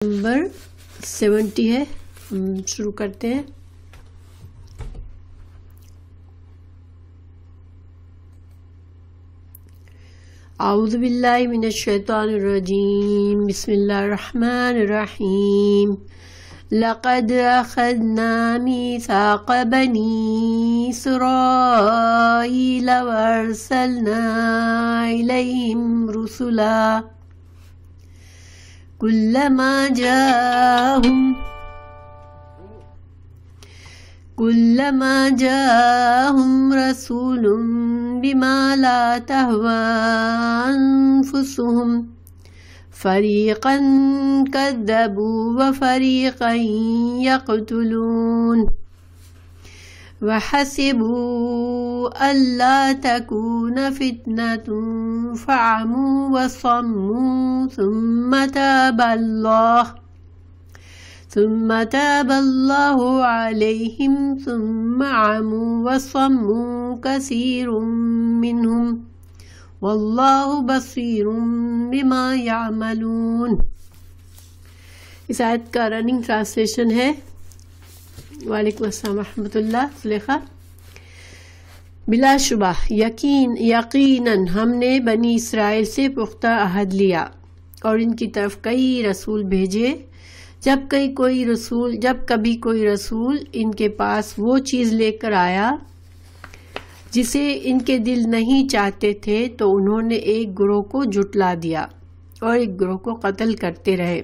Number 70 ہے. ہم شروع کرتے ہیں. اعوذ باللہ من الشیطان الرجیم. بسم اللہ الرحمن الرحیم. لقد اخذنا میثاق بنی اسرائیل وارسلنا الیہم رسلا كلما جاءهم رسول بما لا تهوى أنفسهم فريقا كذبوا وفريقا يقتلون وحسبوا ألا تكون فتنة فعموا وصموا ثم تاب الله عليهم ثم عموا وصموا كثير منهم والله بصير بما يعملون. اس آیت کا رننگ ٹرانسلیشن ہے. وعلیکم السلام ورحمۃ اللہ. زلیخا. بلا شبہ یقیناً ہم نے بنی اسرائیل سے پختہ عہد لیا اور ان کی طرف کئی رسول بھیجے. جب کبھی کوئی رسول ان کے پاس وہ چیز لے کر آیا جسے ان کے دل نہیں چاہتے تھے تو انہوں نے ایک گروہ کو جھٹلا دیا اور ایک گروہ کو قتل کرتے رہے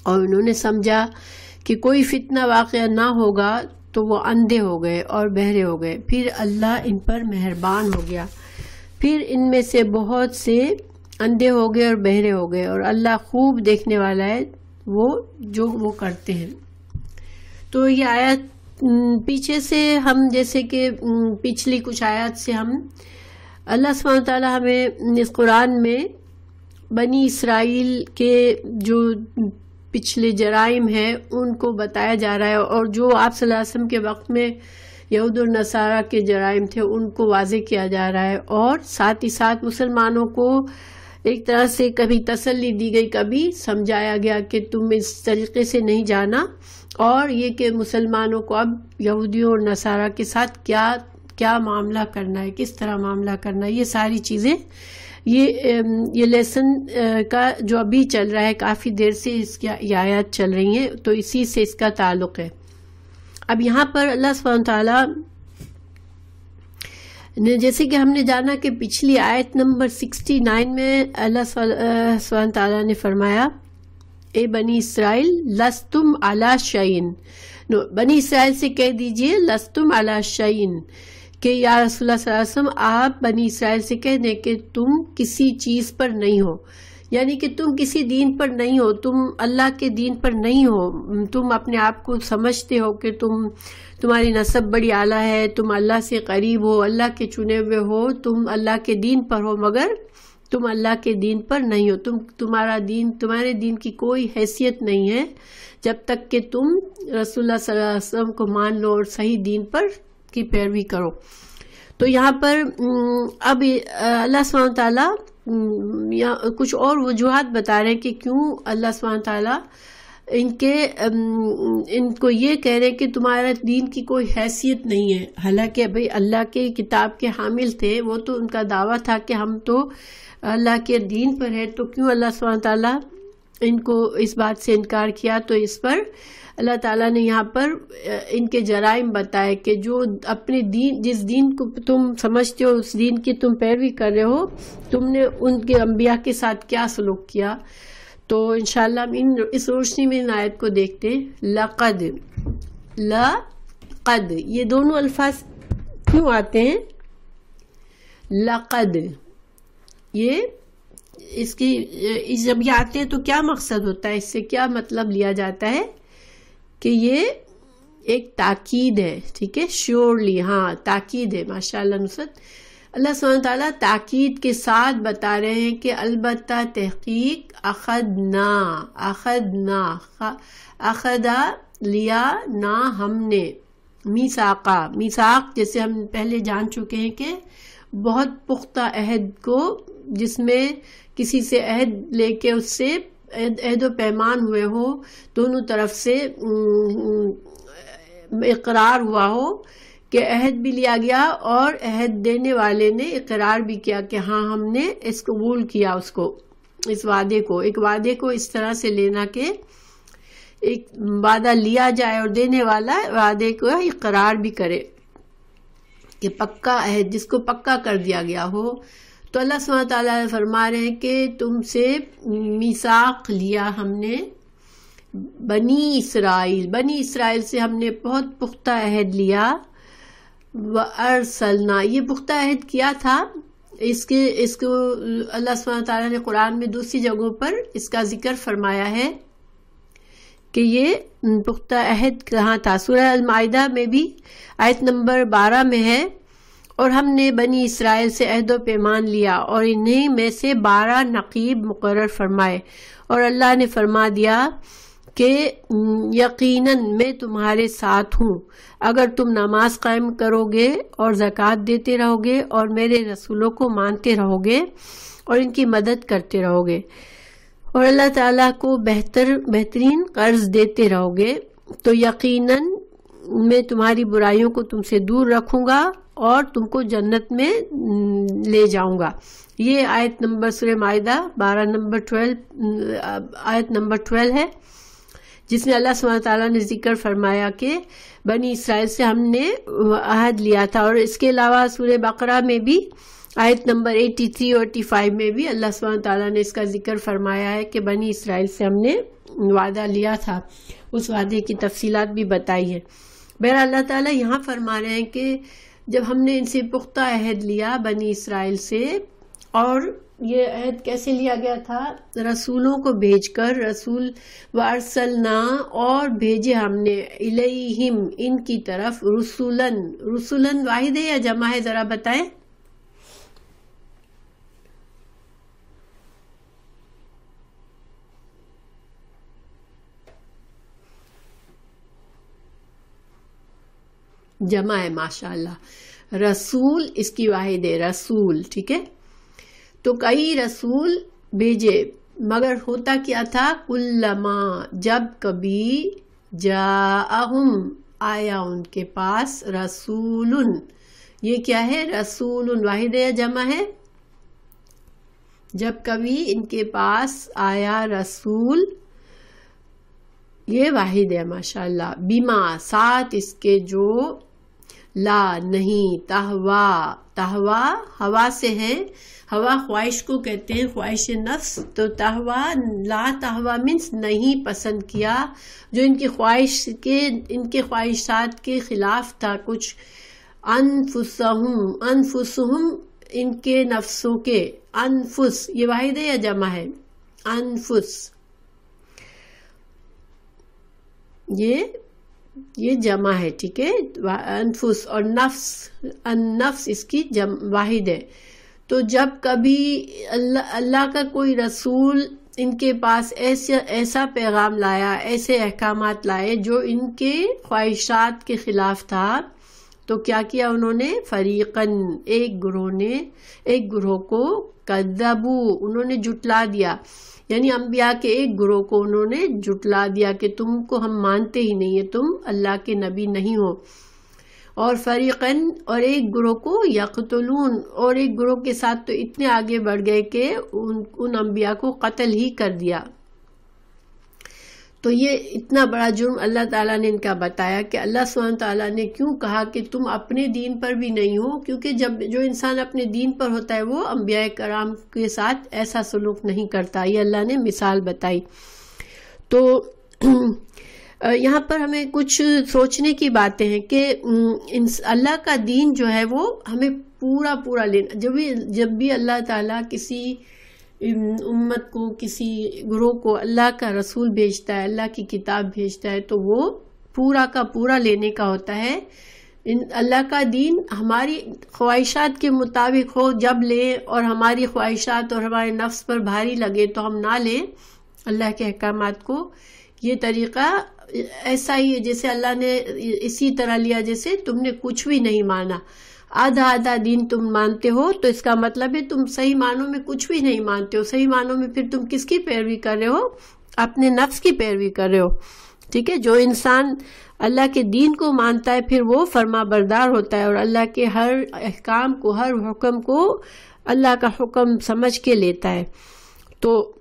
اور انہوں نے سمجھا کہ کوئی فتنہ واقعہ نہ ہوگا تو وہ اندھے ہو گئے اور بہرے ہو گئے. پھر اللہ ان پر مہربان ہو گیا. پھر ان میں سے بہت سے اندھے ہو گئے اور بہرے ہو گئے اور اللہ خوب دیکھنے والا ہے جو وہ کرتے ہیں. تو یہ آیت پیچھے سے ہم جیسے کہ پچھلی کچھ آیات سے ہم اللہ سبحانہ وتعالی ہمیں اس قرآن میں بنی اسرائیل کے جو پچھلے جرائم ہیں ان کو بتایا جا رہا ہے اور جو آپ صلی اللہ علیہ وسلم کے وقت میں یہود اور نصارہ کے جرائم تھے ان کو واضح کیا جا رہا ہے اور ساتھ ہی ساتھ مسلمانوں کو ایک طرح سے کبھی تسلی دی گئی کبھی سمجھایا گیا کہ تم اس طریقے سے نہیں جانا اور یہ کہ مسلمانوں کو اب یہودیوں اور نصارہ کے ساتھ کیا معاملہ کرنا ہے، کس طرح معاملہ کرنا ہے. یہ ساری چیزیں یہ لیسن کا جو ابھی چل رہا ہے کافی دیر سے اس کی آیات چل رہی ہیں تو اسی سے اس کا تعلق ہے. اب یہاں پر اللہ سبحانہ تعالیٰ جیسے کہ ہم نے جانا کہ پچھلی آیت نمبر 69 میں اللہ سبحانہ تعالیٰ نے فرمایا اے بنی اسرائیل لستم علی شیئن. بنی اسرائیل سے کہہ دیجئے لستم علی شیئن کہ یا رسول اللہ صلی اللہ علیہ وسلم آپ بنی اسرائیل سے کہہ دیں کہ تم کسی چیز پر نہیں ہو، یعنی کہ تم کسی دین پر نہیں ہو، تم اللہ کے دین پر نہیں ہو. تم اپنے آپ کو سمجھتے ہو کہ تمہاری نسب بڑی اعلیٰ ہے، تم اللہ سے قریب ہو، اللہ کے چنے ہوئے ہو، تم اللہ کے دین پر ہو، مگر تم اللہ کے دین پر نہیں ہو. تمہارے دین کی کوئی حیثیت نہیں ہے جب تک کہ تم رسول اللہ صلی اللہ علیہ وسلم کو مان لو اور صحیح دین پر کی پیروی کرو. تو یہاں پر اب اللہ سبحانہ تعالیٰ کچھ اور وجوہات بتا رہے ہیں کہ کیوں اللہ سبحانہ تعالیٰ ان کو یہ کہہ رہے کہ تمہارا دین کی کوئی حیثیت نہیں ہے. حالانکہ بھئی اللہ کے کتاب کے حامل تھے، وہ تو ان کا دعویٰ تھا کہ ہم تو اللہ کے دین پر ہے، تو کیوں اللہ سبحانہ تعالیٰ ان کو اس بات سے انکار کیا. تو اس پر اللہ تعالیٰ نے یہاں پر ان کے جرائم بتائے کہ جو اپنے دین جس دین کو تم سمجھتے ہو اس دین کی تم پیروی کر رہے ہو، تم نے ان کے انبیاء کے ساتھ کیا سلوک کیا. تو انشاءاللہ ہم اس روشنی میں ان آیت کو دیکھتے ہیں. لقد یہ دونوں الفاظ کیوں آتے ہیں؟ لقد یہ اس کی جب یہ آتے ہیں تو کیا مقصد ہوتا ہے، اس سے کیا مطلب لیا جاتا ہے کہ یہ ایک تاکید ہے. ٹھیک ہے، شیورلی، ہاں تاکید ہے. ماشاءاللہ نصرت. اللہ سبحانہ تعالیٰ تاکید کے ساتھ بتا رہے ہیں کہ البتہ تحقیق اخذا لیا نہ ہم نے میثاق جیسے ہم پہلے جان چکے ہیں کہ بہت پختہ عہد کو جس میں کسی سے عہد لے کے اس سے عہد و پیمان ہوئے ہو، دونوں طرف سے اقرار ہوا ہو کہ عہد بھی لیا گیا اور عہد دینے والے نے اقرار بھی کیا کہ ہاں ہم نے اس قبول کیا اس وعدے کو. ایک وعدے کو اس طرح سے لینا کہ ایک وعدہ لیا جائے اور دینے والا وعدے کو اقرار بھی کرے کہ پکا عہد جس کو پکا کر دیا گیا ہو. تو اللہ سبحانہ تعالیٰ فرما رہے ہیں کہ تم سے میثاق لیا ہم نے بنی اسرائیل سے ہم نے بہت پختہ عہد لیا. وَأَرْسَلْنَا یہ پختہ عہد کیا تھا، اس کو اللہ سبحانہ تعالیٰ نے قرآن میں دوسری جگہوں پر اس کا ذکر فرمایا ہے کہ یہ پختہ عہد کہاں تھا. سورہ المائدہ میں بھی آیت نمبر 12 میں ہے، اور ہم نے بنی اسرائیل سے عہد و پیمان لیا اور انہی میں سے 12 نقیب مقرر فرمائے، اور اللہ نے فرما دیا کہ یقیناً میں تمہارے ساتھ ہوں اگر تم نماز قائم کرو گے اور زکوٰۃ دیتے رہو گے اور میرے رسولوں کو مانتے رہو گے اور ان کی مدد کرتے رہو گے اور اللہ تعالیٰ کو بہترین قرض دیتے رہو گے، تو یقیناً میں تمہاری برائیوں کو تم سے دور رکھوں گا اور تم کو جنت میں لے جاؤں گا. یہ آیت نمبر سورہ مائدہ 12 آیت نمبر 12 ہے، جس میں اللہ سبحانہ تعالیٰ نے ذکر فرمایا کہ بنی اسرائیل سے ہم نے عہد لیا تھا. اور اس کے علاوہ سورہ بقرہ میں بھی آیت نمبر 83 اور 85 میں بھی اللہ سبحانہ تعالیٰ نے اس کا ذکر فرمایا ہے کہ بنی اسرائیل سے ہم نے وعدہ لیا تھا، اس وعدے کی تفصیلات بھی بتائی ہے. بہرحال اللہ تعالیٰ یہاں فرما رہے ہیں کہ جب ہم نے ان سے پختہ عہد لیا بنی اسرائیل سے، اور یہ عہد کیسے لیا گیا تھا؟ رسولوں کو بھیج کر، رسول وارسلنا اور بھیجے ہم نے الیہم ان کی طرف رسولن واحد ہے یا جمع ہے؟ ذرا بتائیں. جمع ہے، ماشاءاللہ. رسول اس کی واحد ہے، رسول. ٹھیک ہے، تو کئی رسول بھیجے، مگر ہوتا کیا تھا؟ کلما جب کبھی جاءہم آیا ان کے پاس رسول. یہ کیا ہے؟ رسول واحد ہے یا جمع ہے؟ جب کبھی ان کے پاس آیا رسول، یہ واحد ہے ماشاءاللہ. بیما ساتھ اس کے جو لا نہیں تہوا ہوا سے ہے. ہوا خواہش کو کہتے ہیں، خواہش نفس. تو لا تہوا مینس نہیں پسند کیا، جو ان کی خواہشات کے خلاف تھا کچھ. انفسہم ان کے نفسوں کے. انفس یہ واحد ہے یا جمع ہے؟ انفس یہ جمع ہے. ٹھیک ہے، انفس. اور نفس اس کی واحد ہے. تو جب کبھی اللہ کا کوئی رسول ان کے پاس ایسا پیغام لایا، ایسے احکامات لائے جو ان کے خواہشات کے خلاف تھا، تو کیا کیا انہوں نے؟ فریقاً ایک گروہ کو کذبو انہوں نے جھٹلا دیا، یعنی انبیاء کے ایک گروہ کو انہوں نے جھٹلا دیا کہ تم کو ہم مانتے ہی نہیں ہیں، تم اللہ کے نبی نہیں ہو. اور فریقاً اور ایک گروہ کو یقتلون، اور ایک گروہ کے ساتھ تو اتنے آگے بڑھ گئے کہ ان انبیاء کو قتل ہی کر دیا. تو یہ اتنا بڑا جرم اللہ تعالیٰ نے ان کا بتایا کہ اللہ سبحانہ تعالیٰ نے کیوں کہا کہ تم اپنے دین پر بھی نہیں ہو، کیونکہ جو انسان اپنے دین پر ہوتا ہے وہ انبیاء کرام کے ساتھ ایسا سلوک نہیں کرتا. یہ اللہ نے مثال بتائی. تو یہاں پر ہمیں کچھ سوچنے کی باتیں ہیں کہ اللہ کا دین جو ہے وہ ہمیں پورا لینا. جب بھی اللہ تعالیٰ کسی امت کو، کسی گروہ کو اللہ کا رسول بھیجتا ہے، اللہ کی کتاب بھیجتا ہے، تو وہ پورا کا پورا لینے کا ہوتا ہے. اللہ کا دین ہماری خواہشات کے مطابق ہو جب لیں، اور ہماری خواہشات اور ہمارے نفس پر بھاری لگے تو ہم نہ لیں اللہ کے احکامات کو. یہ طریقہ ایسا ہی ہے جیسے اللہ نے اسی طرح لیا جیسے تم نے کچھ بھی نہیں مانا. آدھا آدھا دین تم مانتے ہو تو اس کا مطلب ہے تم صحیح معنوں میں کچھ بھی نہیں مانتے ہو. صحیح معنوں میں پھر تم کس کی پیروی کر رہے ہو؟ اپنے نفس کی پیروی کر رہے ہو. ٹھیک ہے. جو انسان اللہ کے دین کو مانتا ہے پھر وہ فرما بردار ہوتا ہے اور اللہ کے ہر احکام کو، ہر حکم کو اللہ کا حکم سمجھ کے لیتا ہے. تو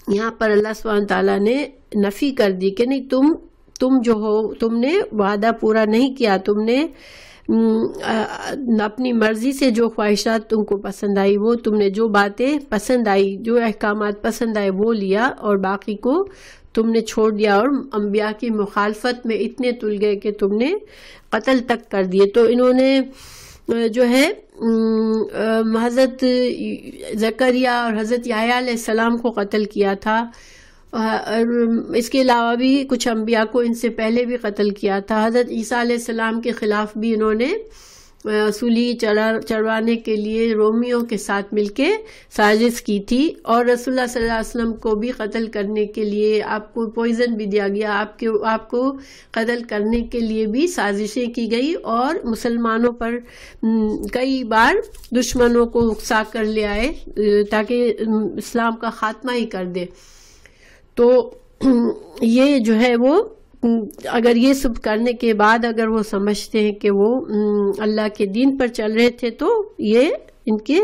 یہاں پر اللہ سبحانہ تعالیٰ نے نفی کر دی کہ نہیں، تم جو ہو، تم نے وعدہ پورا نہیں کیا، تم نے اپنی مرضی سے جو خواہشات تم کو پسند آئی، وہ تم نے جو باتیں پسند آئی، جو احکامات پسند آئے وہ لیا، اور باقی کو تم نے چھوڑ دیا اور انبیاء کی مخالفت میں اتنے تل گئے کہ تم نے قتل تک کر دیے. تو انہوں نے جو ہے حضرت زکریا اور حضرت یحییٰ علیہ السلام کو قتل کیا تھا، اور اس کے علاوہ بھی کچھ انبیاء کو ان سے پہلے بھی قتل کیا تھا. حضرت عیسیٰ علیہ السلام کے خلاف بھی انہوں نے سولی چڑھوانے کے لیے رومیوں کے ساتھ مل کے سازش کی تھی، اور رسول اللہ صلی اللہ علیہ وسلم کو بھی قتل کرنے کے لیے آپ کو پوائزن بھی دیا گیا، آپ کو قتل کرنے کے لیے بھی سازشیں کی گئی، اور مسلمانوں پر کئی بار دشمنوں کو اکسا کر لے آئے تاکہ اسلام کا خاتمہ ہی کر دے. تو یہ جو ہے وہ اگر یہ سب کرنے کے بعد اگر وہ سمجھتے ہیں کہ وہ اللہ کے دین پر چل رہے تھے تو یہ ان کے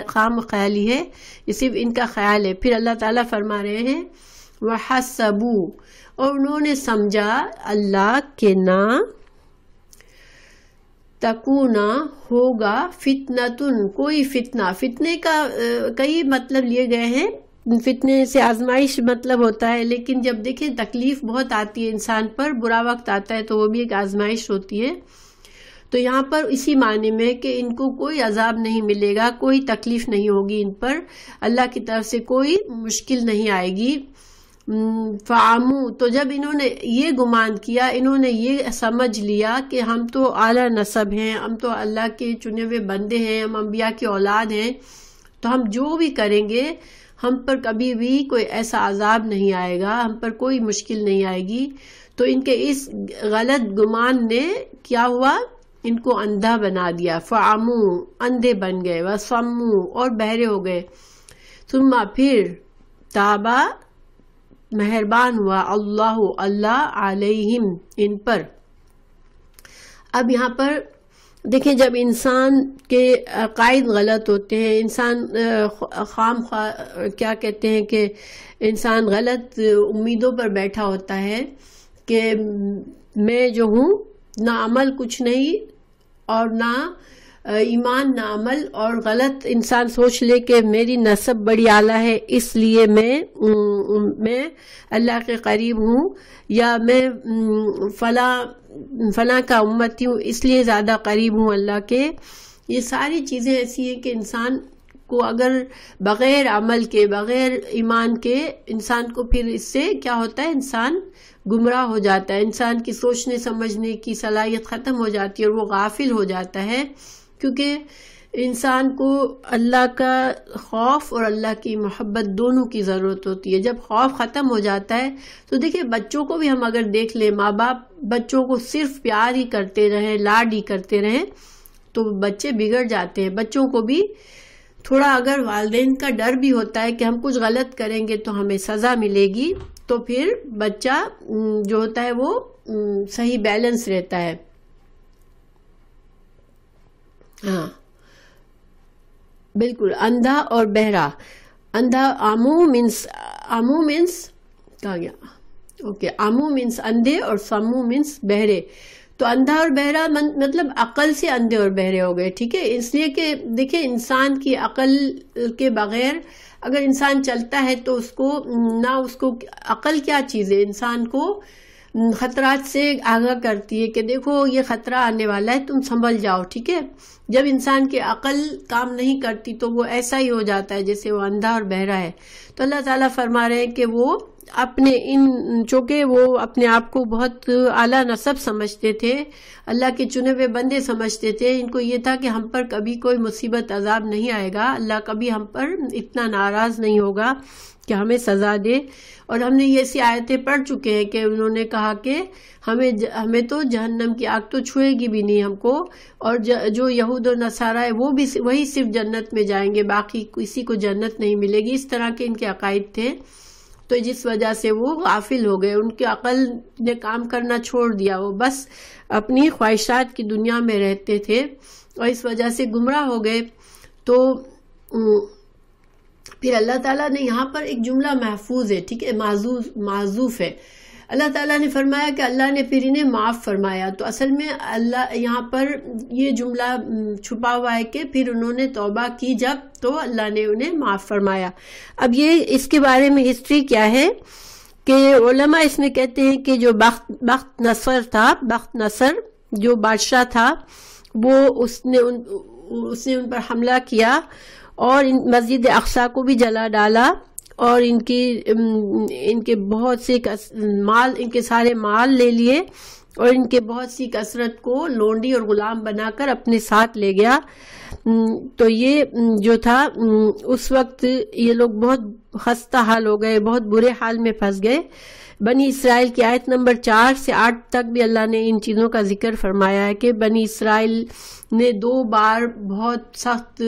خام خیالی ہے، یہ صرف ان کا خیال ہے. پھر اللہ تعالیٰ فرما رہے ہیں وَحَسَبُوا، اور انہوں نے سمجھا اللہ کے نہ تکونا ہوگا فتنتن، کوئی فتنہ. فتنے کا کئی مطلب لیے گئے ہیں. فتنے سے آزمائش مطلب ہوتا ہے، لیکن جب دیکھیں تکلیف بہت آتی ہے انسان پر، برا وقت آتا ہے تو وہ بھی ایک آزمائش ہوتی ہے. تو یہاں پر اسی معنی میں کہ ان کو کوئی عذاب نہیں ملے گا، کوئی تکلیف نہیں ہوگی ان پر، اللہ کی طرف سے کوئی مشکل نہیں آئے گی. فعامو، تو جب انہوں نے یہ گمان کیا، انہوں نے یہ سمجھ لیا کہ ہم تو اعلیٰ نسب ہیں، ہم تو اللہ کے چنے ہوئے بندے ہیں، ہم انبیاء کی اولاد ہیں، تو ہم جو بھی کریں گے ہم پر کبھی بھی کوئی ایسا عذاب نہیں آئے گا، ہم پر کوئی مشکل نہیں آئے گی. تو ان کے اس غلط گمان نے کیا ہوا، ان کو اندھا بنا دیا. فعامو، اندھے بن گئے، وصمو، اور بہرے ہو گئے. ثم، پھر تابا، مہربان ہوا، اللہ علیہم، ان پر. اب یہاں پر دیکھیں جب انسان کے عقائد غلط ہوتے ہیں، انسان کیا کہتے ہیں کہ انسان غلط امیدوں پر بیٹھا ہوتا ہے کہ میں جو ہوں نہ عمل کچھ نہیں اور نہ ایمان نہ عمل، اور غلط انسان سوچ لے کہ میری نسب بڑی اعلیٰ ہے اس لیے میں اللہ کے قریب ہوں، یا میں فلاں کا امتی ہوں اس لیے زیادہ قریب ہوں اللہ کے. یہ ساری چیزیں ایسی ہیں کہ انسان کو اگر بغیر عمل کے، بغیر ایمان کے، انسان کو پھر اس سے کیا ہوتا ہے، انسان گمراہ ہو جاتا ہے، انسان کی سوچنے سمجھنے کی صلاحیت ختم ہو جاتی ہے اور وہ غافل ہو جاتا ہے. کیونکہ انسان کو اللہ کا خوف اور اللہ کی محبت دونوں کی ضرورت ہوتی ہے. جب خوف ختم ہو جاتا ہے تو دیکھیں بچوں کو بھی ہم اگر دیکھ لیں، ماں باپ بچوں کو صرف پیار ہی کرتے رہیں، لاڈ ہی کرتے رہیں تو بچے بگڑ جاتے ہیں. بچوں کو بھی تھوڑا اگر والدین کا ڈر بھی ہوتا ہے کہ ہم کچھ غلط کریں گے تو ہمیں سزا ملے گی، تو پھر بچہ جو ہوتا ہے وہ صحیح بیلنس رہتا ہے. ہاں بالکل. اندھا اور بہرا، اندھا آمو مینس کہا گیا، اوکے، آمو مینس اندھے اور سمو مینس بہرے. تو اندھا اور بہرا مطلب عقل سے اندھے اور بہرے ہو گئے. ٹھیک ہے، اس لیے کہ دیکھیں انسان کی عقل کے بغیر اگر انسان چلتا ہے تو اس کو عقل کیا چیز ہے، انسان کو خطرات سے آگاہ کرتی ہے کہ دیکھو یہ خطرہ آنے والا ہے، تم سنبھل جاؤ. ٹھیک ہے، جب انسان کی عقل کام نہیں کرتی تو وہ ایسا ہی ہو جاتا ہے جیسے وہ اندھا اور بہرا ہے. تو اللہ تعالیٰ فرما رہے ہیں کہ وہ چونکہ وہ اپنے آپ کو بہت اعلیٰ نسب سمجھتے تھے، اللہ کے چنے ہوئے بندے سمجھتے تھے، ان کو یہ تھا کہ ہم پر کبھی کوئی مصیبت عذاب نہیں آئے گا، اللہ کبھی ہم پر اتنا ناراض نہیں ہوگا کہ ہمیں سزا دے. اور ہم نے یہ ایسی آیتیں پڑھ چکے ہیں کہ انہوں نے کہا کہ ہمیں تو جہنم کی آگ تو چھوئے گی بھی نہیں ہم کو، اور جو یہود و نصارہ ہے وہ بھی وہی صرف جنت میں جائیں گے، باقی کسی کو جنت نہیں ملے گی. اس طرح کے ان کے عقائد تھے. تو جس وجہ سے وہ غافل ہو گئے، ان کی عقل نے کام کرنا چھوڑ دیا، وہ بس اپنی خواہشات کی دنیا میں رہتے تھے اور اس وجہ سے گمراہ ہو گئے. تو پھر اللہ تعالیٰ نے یہاں پر ایک جملہ محفوظ ہے، ٹھیک ہے، معذوف ہے. اللہ تعالیٰ نے فرمایا کہ اللہ نے پھر انہیں معاف فرمایا. تو اصل میں اللہ یہاں پر یہ جملہ چھپا ہوا ہے کہ پھر انہوں نے توبہ کی جب، تو اللہ نے انہیں معاف فرمایا. اب یہ اس کے بارے میں ہسٹری کیا ہے کہ علماء اس میں کہتے ہیں کہ جو بخت نصر جو بادشاہ تھا، وہ اس نے ان پر حملہ کیا اور مسجد اقصی کو بھی جلا ڈالا، اور ان کے بہت سے ان کے سارے مال لے لیے، اور ان کے بہت سی کثرت کو لونڈی اور غلام بنا کر اپنے ساتھ لے گیا. تو یہ جو تھا اس وقت یہ لوگ بہت خستہ حال ہو گئے، بہت برے حال میں پھنس گئے. بنی اسرائیل کی آیت نمبر 4 سے 8 تک بھی اللہ نے ان چیزوں کا ذکر فرمایا ہے کہ بنی اسرائیل نے 2 بار بہت سخت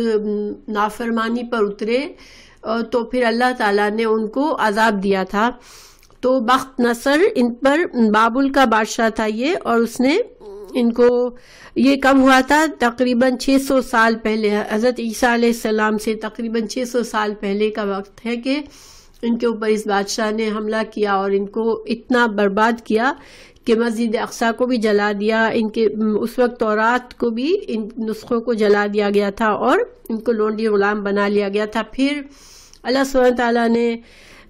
نافرمانی پر اترے، تو پھر اللہ تعالیٰ نے ان کو عذاب دیا تھا. تو بخت نصر ان پر بابل کا بادشاہ تھا یہ، اور اس نے ان کو یہ کم ہوا تھا تقریباً 600 سال پہلے، حضرت عیسیٰ علیہ السلام سے تقریباً 600 سال پہلے کا وقت ہے کہ ان کے اوپر اس بادشاہ نے حملہ کیا اور ان کو اتنا برباد کیا کہ مسجد اقصی کو بھی جلا دیا. ان کے اس وقت تورات کو بھی ان نسخوں کو جلا دیا گیا تھا اور ان کو لونڈی غلام بنا لیا گیا تھا. پھر اللہ سبحانہ تعالیٰ نے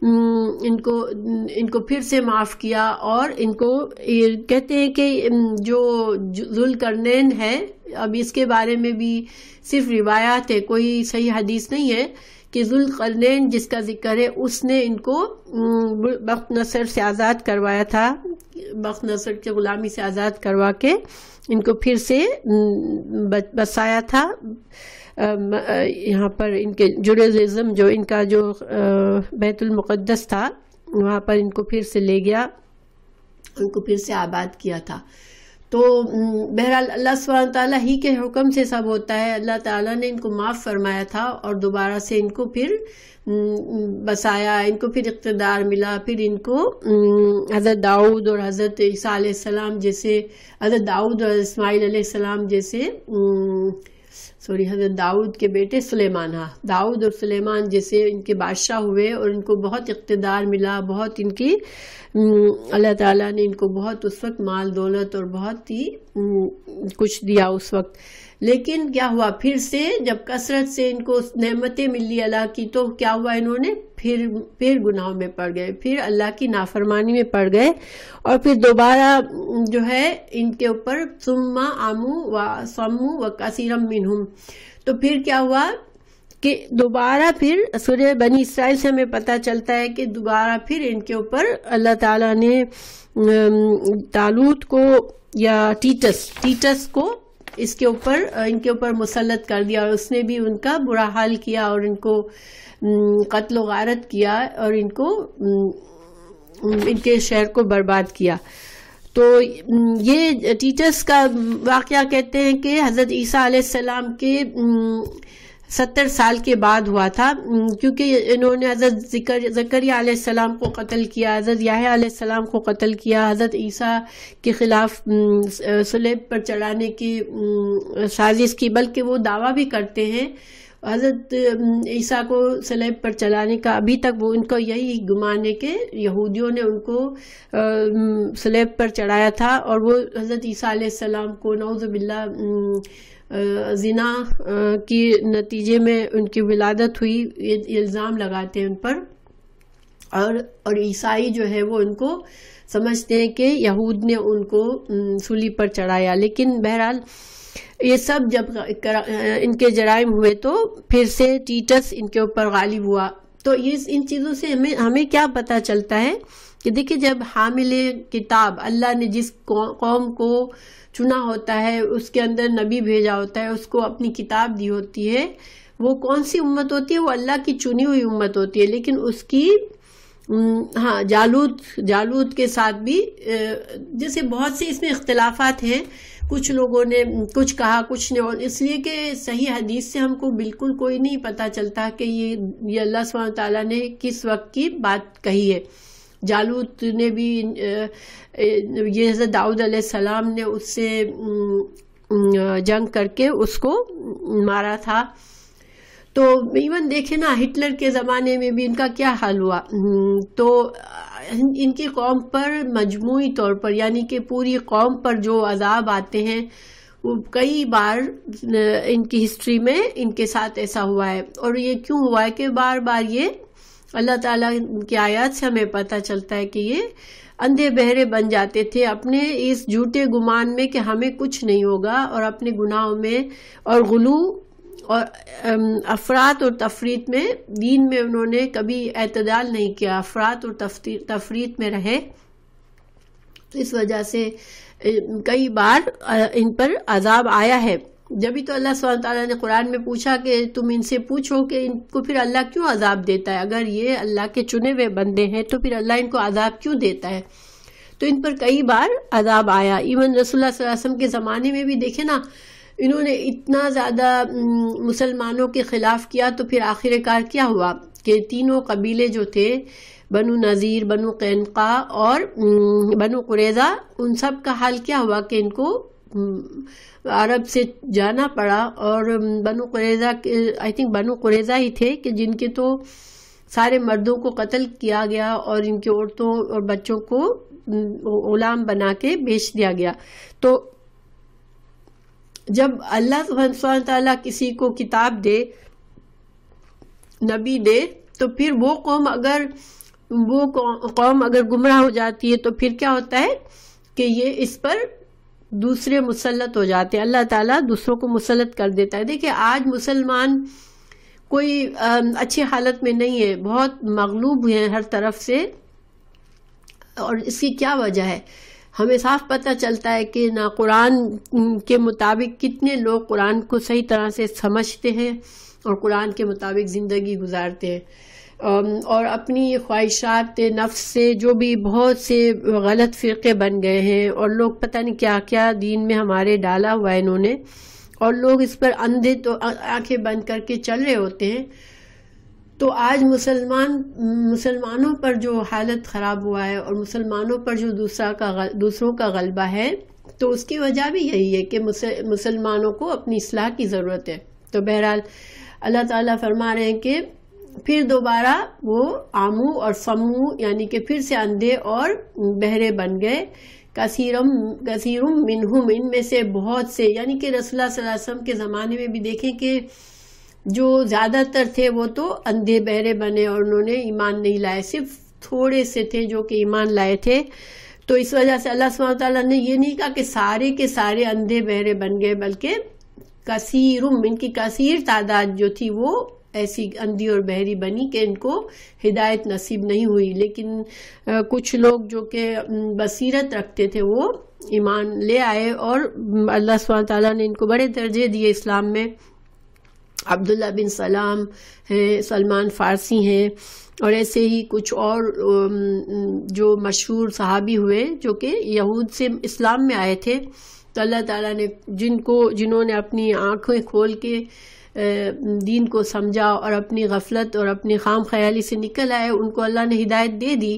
ان کو پھر سے معاف کیا، اور ان کو کہتے ہیں کہ جو ذوالقرنین ہے، اب اس کے بارے میں بھی صرف روایات ہے، کوئی صحیح حدیث نہیں ہے، کہ ذوالقرنین جس کا ذکر ہے اس نے ان کو بخت نصر سے آزاد کروایا تھا، بخت نصر کی غلامی سے آزاد کروا کے ان کو پھر سے بسایا تھا. یہاں پر ان کے جوڈائزم جو ان کا جو بیت المقدس تھا وہاں پر ان کو پھر سے لے گیا، ان کو پھر سے آباد کیا تھا. تو بہرحال اللہ سبحانہ تعالیٰ ہی کے حکم سے سب ہوتا ہے. اللہ تعالیٰ نے ان کو معاف فرمایا تھا اور دوبارہ سے ان کو پھر بسایا، ان کو پھر اقتدار ملا. پھر ان کو حضرت داؤد اور حضرت عیسیٰ علیہ السلام جیسے، حضرت داؤد اور اسماعیل علیہ السلام جیسے حضرت داؤد کے بیٹے سلیمان، داؤد اور سلیمان جیسے ان کے بادشاہ ہوئے اور ان کو بہت اقتدار ملا، بہت ان کی اللہ تعالیٰ نے ان کو بہت اس وقت مال دولت اور بہت ہی کچھ دیا اس وقت. لیکن کیا ہوا، پھر سے جب کثرت سے ان کو نعمتیں ملی اللہ کی، تو کیا ہوا، انہوں نے پھر گناہوں میں پڑ گئے، پھر اللہ کی نافرمانی میں پڑ گئے، اور پھر دوبارہ جو ہے ان کے اوپر ثم عموا وصموا وکثیر منہم. تو پھر کیا ہوا کہ دوبارہ پھر سورہ بنی اسرائیل سے ہمیں پتہ چلتا ہے کہ دوبارہ پھر ان کے اوپر اللہ تعالیٰ نے طالوت کو یا ٹیٹس کو ان کے اوپر مسلط کر دیا، اور اس نے بھی ان کا برا حال کیا اور ان کو قتل و غارت کیا اور ان کے شہر کو برباد کیا. تو یہ ٹیٹس کا واقعہ کہتے ہیں کہ حضرت عیسیٰ علیہ السلام کے 70 سال کے بعد ہوا تھا، کیونکہ انہوں نے حضرت زکریا علیہ السلام کو قتل کیا، حضرت یحییٰ علیہ السلام کو قتل کیا، حضرت عیسیٰ کے خلاف صلیب پر چڑھانے کی سازش کی، بلکہ وہ دعویٰ بھی کرتے ہیں حضرت عیسیٰ کو صلیب پر چلانے کا. ابھی تک وہ ان کو یہی گمان ہے کہ یہودیوں نے ان کو صلیب پر چڑھایا تھا، اور وہ حضرت عیسیٰ علیہ السلام کو نعوذ باللہ زنا کی نتیجے میں ان کی ولادت ہوئی، یہ الزام لگاتے ہیں ان پر. اور عیسائی جو ہے وہ ان کو سمجھتے ہیں کہ یہود نے ان کو صلیب پر چڑھایا. لیکن بہرحال یہ سب جب ان کے جرائم ہوئے تو پھر سے ٹیٹس ان کے اوپر غالب ہوا. تو ان چیزوں سے ہمیں کیا پتہ چلتا ہے کہ دیکھیں جب حامل کتاب اللہ نے جس قوم کو چنا ہوتا ہے، اس کے اندر نبی بھیجا ہوتا ہے، اس کو اپنی کتاب دی ہوتی ہے، وہ کون سی امت ہوتی ہے؟ وہ اللہ کی چنی ہوئی امت ہوتی ہے. لیکن اس کی جالوت کے ساتھ بھی جیسے بہت سے اس میں اختلافات ہیں، کچھ لوگوں نے کچھ کہا کچھ نے، اور اس لیے کہ صحیح حدیث سے ہم کو بالکل کوئی نہیں پتہ چلتا کہ یہ اللہ سبحانہ تعالیٰ نے کس وقت کی بات کہی ہے. جالوت نے بھی یہ حضرت داؤد علیہ السلام نے اس سے جنگ کر کے اس کو مارا تھا. تو ایون دیکھیں نا ہٹلر کے زمانے میں بھی ان کا کیا حال ہوا. تو ان کی قوم پر مجموعی طور پر یعنی کہ پوری قوم پر جو عذاب آتے ہیں وہ کئی بار ان کی ہسٹری میں ان کے ساتھ ایسا ہوا ہے. اور یہ کیوں ہوا ہے کہ بار بار یہ اللہ تعالیٰ کی آیات سے ہمیں پتہ چلتا ہے کہ یہ اندھے بہرے بن جاتے تھے اپنے اس جھوٹے گمان میں کہ ہمیں کچھ نہیں ہوگا، اور اپنے گناہوں میں اور غلو اور افراط اور تفریط میں، دین میں انہوں نے کبھی اعتدال نہیں کیا، افراط اور تفریط میں رہے. تو اس وجہ سے کئی بار ان پر عذاب آیا ہے. جبھی تو اللہ سبحانہ تعالیٰ نے قرآن میں پوچھا کہ تم ان سے پوچھو کہ ان کو پھر اللہ کیوں عذاب دیتا ہے، اگر یہ اللہ کے چنے ہوئے بندے ہیں تو پھر اللہ ان کو عذاب کیوں دیتا ہے. تو ان پر کئی بار عذاب آیا. ایون رسول اللہ صلی اللہ علیہ وسلم کے زمانے میں بھی دیکھیں نا، انہوں نے اتنا زیادہ مسلمانوں کے خلاف کیا، تو پھر آخر کار کیا ہوا کہ تینوں قبیلے جو تھے، بنو نذیر، بنو قینقاع اور بنو قریظہ، ان سب کا حال کیا ہوا کہ ان کو عرب سے جانا پڑا. اور بنو قریظہ آئی تھنک بنو قریظہ ہی تھے کہ جن کے تو سارے مردوں کو قتل کیا گیا اور ان کی عورتوں اور بچوں کو غلام بنا کے بیچ دیا گیا. تو جب اللہ سبحانہ تعالیٰ کسی کو کتاب دے، نبی دے، تو پھر وہ قوم اگر گمراہ ہو جاتی ہے تو پھر کیا ہوتا ہے کہ یہ اس پر دوسرے مسلط ہو جاتے ہیں. اللہ تعالیٰ دوسروں کو مسلط کر دیتا ہے. دیکھیں آج مسلمان کوئی اچھی حالت میں نہیں ہے، بہت مغلوب ہیں ہر طرف سے. اور اس کی کیا وجہ ہے؟ ہمیں صاف پتہ چلتا ہے کہ نہ قرآن کے مطابق کتنے لوگ قرآن کو صحیح طرح سے سمجھتے ہیں اور قرآن کے مطابق زندگی گزارتے ہیں، اور اپنی خواہشات نفس سے جو بھی بہت سے غلط فرقے بن گئے ہیں، اور لوگ پتہ نہیں کیا کیا دین میں ہمارے ڈالا ہوا ہے انہوں نے، اور لوگ اس پر اندھے تو آنکھیں بند کر کے چل رہے ہوتے ہیں. تو آج مسلمانوں پر جو حالت خراب ہوا ہے اور مسلمانوں پر جو دوسروں کا غلبہ ہے، تو اس کی وجہ بھی یہی ہے کہ مسلمانوں کو اپنی اصلاح کی ضرورت ہے. تو بہرحال اللہ تعالیٰ فرما رہے ہیں کہ پھر دوبارہ وہ عامو اور سمو یعنی کہ پھر سے اندھے اور بہرے بن گئے. کثیرم منہم، ان میں سے بہت سے، یعنی کہ رسول اللہ صلی اللہ علیہ وسلم کے زمانے میں بھی دیکھیں کہ جو زیادہ تر تھے وہ تو اندھے بہرے بنے اور انہوں نے ایمان نہیں لائے، صرف تھوڑے سے تھے جو کہ ایمان لائے تھے. تو اس وجہ سے اللہ سبحانہ تعالیٰ نے یہ نہیں کہا کہ سارے کے سارے اندھے بہرے بن گئے، بلکہ کثیرم، ان کی کثیر تعداد جو تھی وہ ایسی اندھی اور بہری بنی کہ ان کو ہدایت نصیب نہیں ہوئی. لیکن کچھ لوگ جو کہ بصیرت رکھتے تھے وہ ایمان لے آئے، اور اللہ سبحانہ تعالیٰ نے ان کو بڑے درجے دیے اسلام میں. عبداللہ بن سلام ہیں، سلمان فارسی ہیں، اور ایسے ہی کچھ اور جو مشہور صحابی ہوئے جو کہ یہود سے اسلام میں آئے تھے. تو اللہ تعالیٰ نے جنہوں نے اپنی آنکھیں کھول کے دین کو سمجھا اور اپنی غفلت اور اپنی خام خیالی سے نکل آئے، ان کو اللہ نے ہدایت دے دی.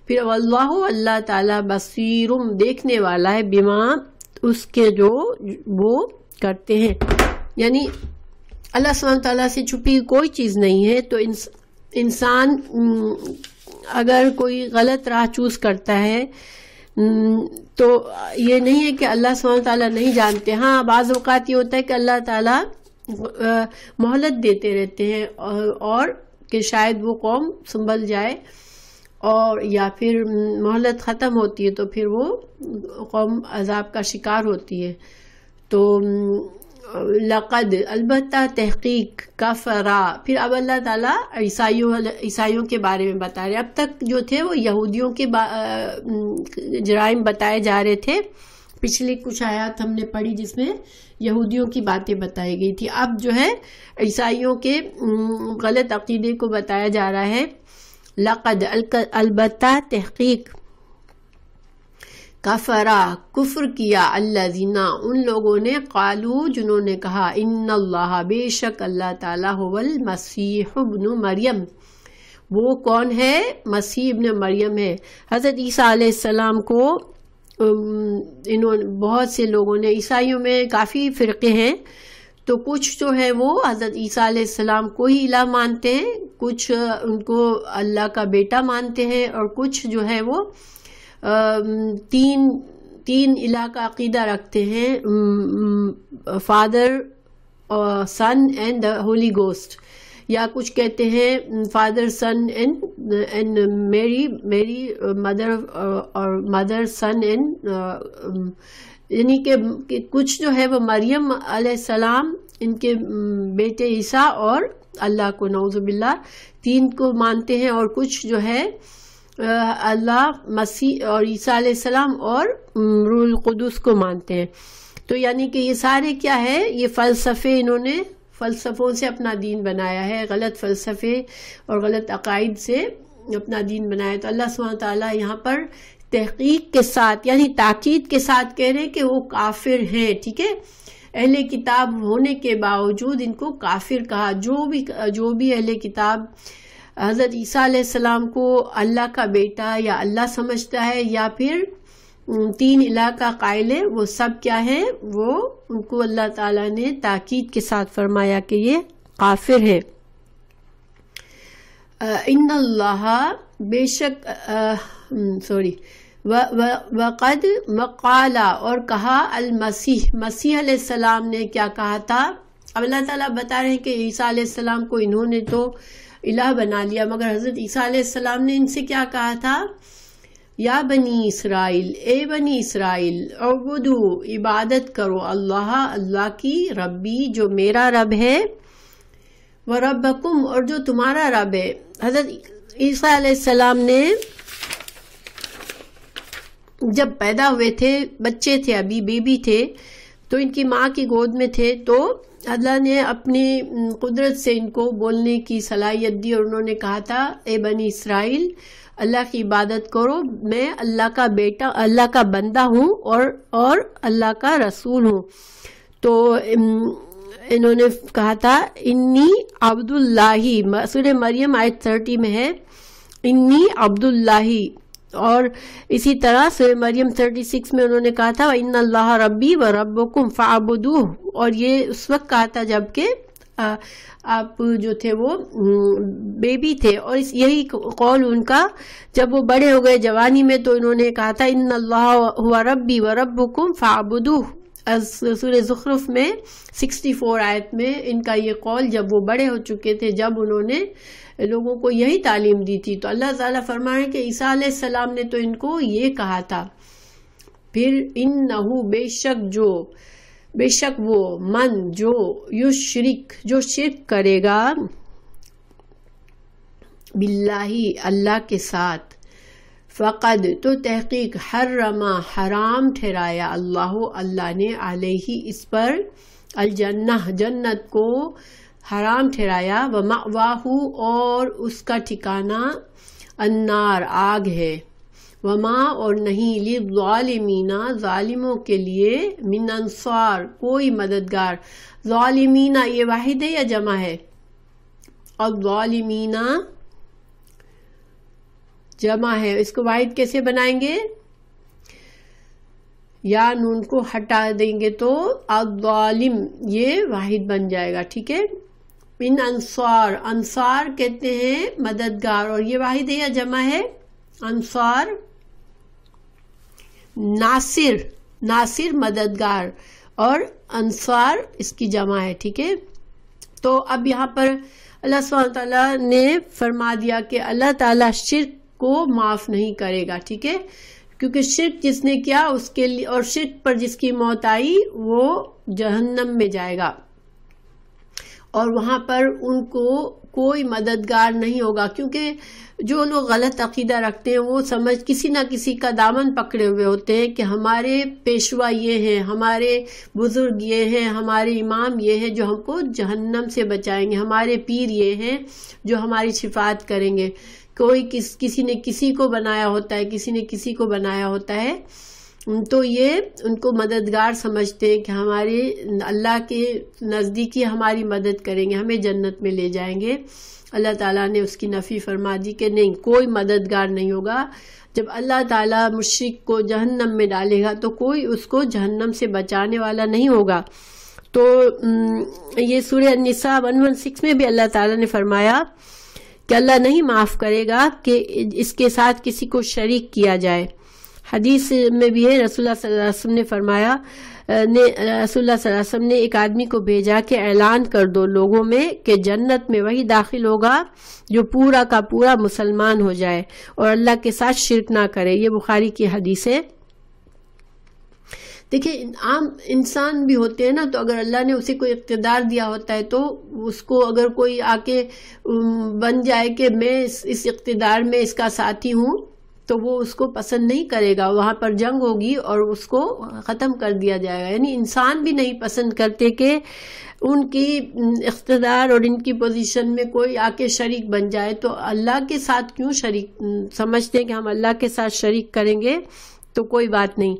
پھر اللہ تعالیٰ بصیرم، دیکھنے والا ہے، بما، اس کے جو وہ کرتے ہیں. یعنی اللہ سبحانہ تعالیٰ سے چھپی کوئی چیز نہیں ہے. تو انسان اگر کوئی غلط راہ چوز کرتا ہے تو یہ نہیں ہے کہ اللہ سبحانہ تعالیٰ نہیں جانتے. ہاں بعض اوقات یہ ہوتا ہے کہ اللہ تعالیٰ مہلت دیتے رہتے ہیں اور کہ شاید وہ قوم سنبھل جائے، اور یا پھر مہلت ختم ہوتی ہے تو پھر وہ قوم عذاب کا شکار ہوتی ہے. تو لقد البتہ تحقیق کفرا، پھر اب اللہ تعالیٰ عیسائیوں کے بارے میں بتا رہے. اب تک جو تھے وہ یہودیوں کے جرائم بتائے جا رہے تھے. پچھلی کچھ آیات ہم نے پڑھی جس میں یہودیوں کی باتیں بتائی گئی تھی. اب جو ہے عیسائیوں کے غلط عقیدے کو بتایا جا رہا ہے. لقد البتہ تحقیق کفرا کفر کیا الذین ان لوگوں نے قالو جنہوں نے کہا ان اللہ بے شک اللہ تعالیٰ هو المسیح ابن مریم، وہ کون ہے؟ مسیح ابن مریم ہے. حضرت عیسیٰ علیہ السلام کو بہت سے لوگوں نے، عیسائیوں میں کافی فرقے ہیں، تو کچھ جو ہے وہ حضرت عیسیٰ علیہ السلام کو ہی الہ مانتے ہیں، کچھ ان کو اللہ کا بیٹا مانتے ہیں، اور کچھ جو ہے وہ تین الہ کا عقیدہ رکھتے ہیں، father son and holy ghost, یا کچھ کہتے ہیں father son and Mary mother, اور مدر سن اینڈ، یعنی کہ کچھ جو ہے وہ مریم علیہ السلام ان کے بیٹے عیسیٰ اور اللہ کو نعوذ باللہ تین کو مانتے ہیں، اور کچھ جو ہے اللہ مسیح اور عیسیٰ علیہ السلام اور روح القدس کو مانتے ہیں. تو یعنی کہ یہ سارے کیا ہے، یہ فلسفے، انہوں نے فلسفوں سے اپنا دین بنایا ہے، غلط فلسفے اور غلط عقائد سے اپنا دین بنایا. تو اللہ سبحانہ تعالیٰ یہاں پر تحقیق کے ساتھ یعنی تاکید کے ساتھ کہہ رہے ہیں کہ وہ کافر ہیں. ٹھیک ہے، اہل کتاب ہونے کے باوجود ان کو کافر کہا. جو بھی اہل کتاب حضرت عیسیٰ علیہ السلام کو اللہ کا بیٹا یا اللہ سمجھتا ہے یا پھر تین الہ کا قائل ہے، وہ سب کیا ہے، وہ ان کو اللہ تعالیٰ نے تاکید کے ساتھ فرمایا کہ یہ کافر ہے. ان اللہ بے شک وقد مقالا اور کہا مسیح علیہ السلام نے کیا کہا تھا. اب اللہ تعالیٰ بتا رہے ہیں کہ عیسیٰ علیہ السلام کو انہوں نے تو الہ بنا لیا، مگر حضرت عیسیٰ علیہ السلام نے ان سے کیا کہا تھا، یا بنی اسرائیل، اے بنی اسرائیل، اعبدو عبادت کرو اللہ کی، ربی جو میرا رب ہے، وربکم اور جو تمہارا رب ہے. حضرت عیسیٰ علیہ السلام نے جب پیدا ہوئے تھے، بچے تھے، ابھی بیبی تھے، تو ان کی ماں کی گود میں تھے، تو اللہ نے اپنی قدرت سے ان کو بولنے کی صلاحیت دی، اور انہوں نے کہا تھا اے بنی اسرائیل اللہ کی عبادت کرو، میں اللہ کا بیٹا، اللہ کا بندہ ہوں اور اللہ کا رسول ہوں. تو انہوں نے کہا تھا انی عبد اللہ، سورہ مریم آیت 30 میں ہے انی عبد اللہ، اور اسی طرح سورہ مریم 36 میں انہوں نے کہا تھا ان اللہ ربی و ربکم فاعبدوہ، اور یہ اس وقت کہا تھا جب کہ آپ جو تھے وہ بیبی تھے. اور یہی قول ان کا جب وہ بڑے ہو گئے جوانی میں، تو انہوں نے کہا تھا ان اللہ ہوا ربی و ربکم فاعبدوہ. سورہ زخرف میں 64 آیت میں ان کا یہ قول جب وہ بڑے ہو چکے تھے، جب انہوں نے لوگوں کو یہی تعلیم دی تھی. تو اللہ تعالیٰ فرمائے کہ عیسیٰ علیہ السلام نے تو ان کو یہ کہا تھا. پھر انہو بے شک وہ من جو شرک کرے گا باللہ اللہ کے ساتھ، فقد تو تحقیق حرام ٹھہرایا اللہ نے علیہ اس پر الجنہ جنت کو حرام ٹھہرایا، ومأواہ اور اس کا ٹھکانہ النار آگ ہے، وما اور نہیں للظالمین ظالموں کے لیے من انصار کوئی مددگار. ظالمین یہ واحد ہے یا جمع ہے؟ الظالمین جمع ہے، اس کو واحد کیسے بنائیں گے؟ یا نون کو ہٹا دیں گے تو الظالم یہ واحد بن جائے گا. ٹھیک ہے، من انصار کہتے ہیں مددگار، اور یہ واحد ہے یا جمع ہے؟ انصار ناصر مددگار، اور انصار اس کی جمع ہے. ٹھیک ہے، تو اب یہاں پر اللہ سبحانہ تعالیٰ نے فرما دیا کہ اللہ تعالیٰ شرک کو معاف نہیں کرے گا. ٹھیک ہے، کیونکہ شرک جس نے کیا اس کے لیے، اور شرک پر جس کی موت آئی وہ جہنم میں جائے گا، اور وہاں پر ان کو کوئی مددگار نہیں ہوگا، کیونکہ جو لوگ غلط عقیدہ رکھتے ہیں وہ کسی نہ کسی کا دامن پکڑے ہوئے ہوتے ہیں کہ ہمارے پیشوا یہ ہیں، ہمارے بزرگ یہ ہیں، ہمارے امام یہ ہیں جو ہم کو جہنم سے بچائیں گے، ہمارے پیر یہ ہیں جو ہماری شفاعت کریں گے۔ کسی نے کسی کو بنایا ہوتا ہے، کسی نے کسی کو بنایا ہوتا ہے، تو یہ ان کو مددگار سمجھتے ہیں کہ ہمارے اللہ کے نزدیکی ہماری مدد کریں گے، ہمیں جنت میں لے جائیں گے۔ اللہ تعالیٰ نے اس کی نفی فرما دی کہ نہیں، کوئی مددگار نہیں ہوگا۔ جب اللہ تعالیٰ مشرک کو جہنم میں ڈالے گا تو کوئی اس کو جہنم سے بچانے والا نہیں ہوگا۔ تو یہ سورہ النساء 116 میں بھی اللہ تعالیٰ نے فرمایا کہ اللہ نہیں معاف کرے گا کہ اس کے ساتھ کسی کو شریک کیا جائے۔ حدیث میں بھی ہے، رسول اللہ صلی اللہ علیہ وسلم نے فرمایا، رسول اللہ صلی اللہ علیہ وسلم نے ایک آدمی کو بھیجا کہ اعلان کر دو لوگوں میں کہ جنت میں وہی داخل ہوگا جو پورا کا پورا مسلمان ہو جائے اور اللہ کے ساتھ شرک نہ کرے۔ یہ بخاری کی حدیث ہے۔ دیکھیں، عام انسان بھی ہوتے ہیں نا، تو اگر اللہ نے اسے کوئی اقتدار دیا ہوتا ہے تو اس کو اگر کوئی آ کے بن جائے کہ میں اس اقتدار میں اس کا ساتھی ہوں تو وہ اس کو پسند نہیں کرے گا، وہاں پر جنگ ہوگی اور اس کو ختم کر دیا جائے گا۔ یعنی انسان بھی نہیں پسند کرتے کہ ان کی اقتدار اور ان کی پوزیشن میں کوئی آ کے شریک بن جائے، تو اللہ کے ساتھ کیوں شریک سمجھتے ہیں کہ ہم اللہ کے ساتھ شریک کریں گے تو کوئی بات نہیں۔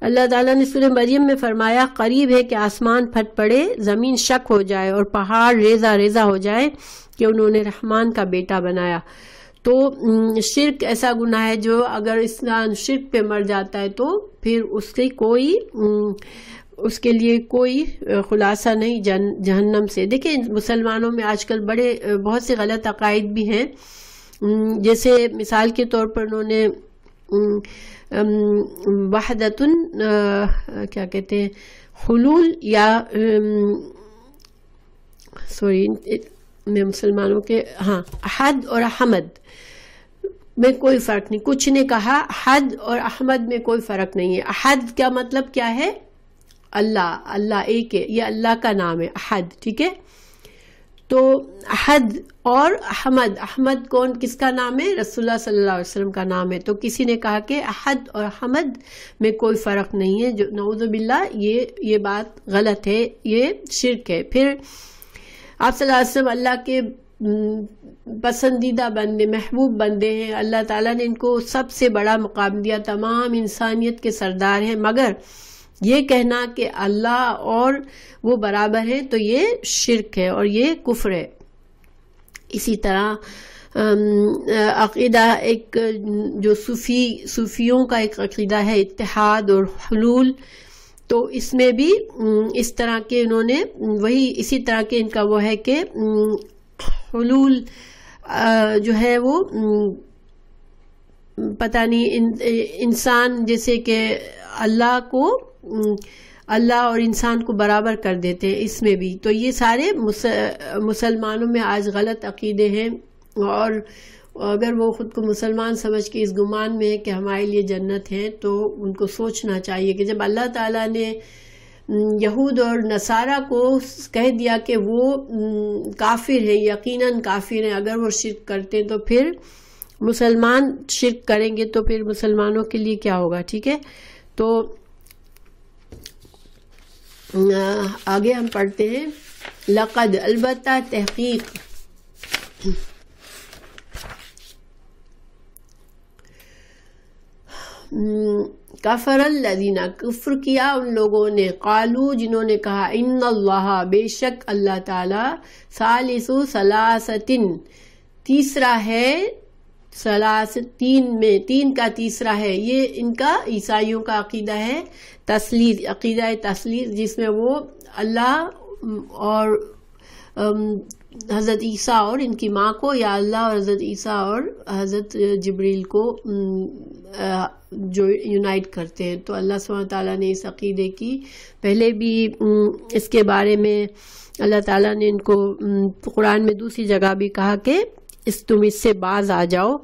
اللہ تعالیٰ نے سورہ مریم میں فرمایا، قریب ہے کہ آسمان پھٹ پڑے، زمین شک ہو جائے اور پہاڑ ریزہ ریزہ ہو جائے کہ انہوں نے رحمان کا بیٹا بنایا۔ تو شرک ایسا گناہ ہے جو اگر انسان شرک پہ مر جاتا ہے تو پھر اس کے لیے کوئی خلاصہ نہیں جہنم سے۔ دیکھیں، مسلمانوں میں آج کل بہت سے غلط عقائد بھی ہیں، جیسے مثال کے طور پر انہوں نے وحدتن کیا کہتے ہیں، حلول یا میں مسلمانوں کے احد اور احمد میں کوئی فرق نہیں، کچھ نے کہا احد اور احمد میں کوئی فرق نہیں ہے۔ احد کا مطلب کیا ہے؟ اللہ ایک ہے، یہ اللہ کا نام ہے احد، ٹھیک ہے؟ تو احد اور احمد کس کا نام ہے؟ رسول اللہ صلی اللہ علیہ وسلم کا نام ہے۔ تو کسی نے کہا کہ احد اور احمد میں کوئی فرق نہیں ہے، جو نعوذ باللہ یہ بات غلط ہے، یہ شرک ہے۔ پھر آپ صلی اللہ علیہ وسلم اللہ کے پسندیدہ بندے، محبوب بندے ہیں، اللہ تعالیٰ نے ان کو سب سے بڑا مقام دیا، تمام انسانیت کے سردار ہیں، مگر یہ کہنا کہ اللہ اور وہ برابر ہیں تو یہ شرک ہے اور یہ کفر ہے۔ اسی طرح عقیدہ ایک جو صوفیوں کا ایک عقیدہ ہے، اتحاد اور حلول، تو اس میں بھی اس طرح کے انہوں نے اسی طرح کے ان کا وہ ہے کہ حلول جو ہے وہ پتہ نہیں انسان جیسے کہ اللہ اور انسان کو برابر کر دیتے ہیں، اس میں بھی۔ تو یہ سارے مسلمانوں میں آج غلط عقیدے ہیں، اور اگر وہ خود کو مسلمان سمجھ کے اس گمان میں ہے کہ ہمارے لیے جنت ہے تو ان کو سوچنا چاہیے کہ جب اللہ تعالیٰ نے یہود اور نصارہ کو کہہ دیا کہ وہ کافر ہیں، یقیناً کافر ہیں، اگر وہ شرک کرتے تو پھر مسلمان شرک کریں گے تو پھر مسلمانوں کے لیے کیا ہوگا، ٹھیک ہے؟ تو آگے ہم پڑھتے ہیں، لقد، البتہ، تحقیق، کفر الذین، کفر کیا ان لوگوں نے، قالو، جنہوں نے کہا، ان اللہ، بے شک اللہ تعالی، ثالث ثلاثۃ، تیسرا ہے، تین کا تیسرا ہے۔ یہ ان کا عیسائیوں کا عقیدہ ہے، عقیدہ تثلیث، جس میں وہ اللہ اور حضرت عیسیٰ اور ان کی ماں کو، یا اللہ اور حضرت عیسیٰ اور حضرت جبریل کو جو یونائٹ کرتے ہیں۔ تو اللہ سبحانہ تعالیٰ نے اس عقیدے کی پہلے بھی اس کے بارے میں اللہ تعالیٰ نے ان کو قرآن میں دوسری جگہ بھی کہا کہ تم اس سے باز آ جاؤ،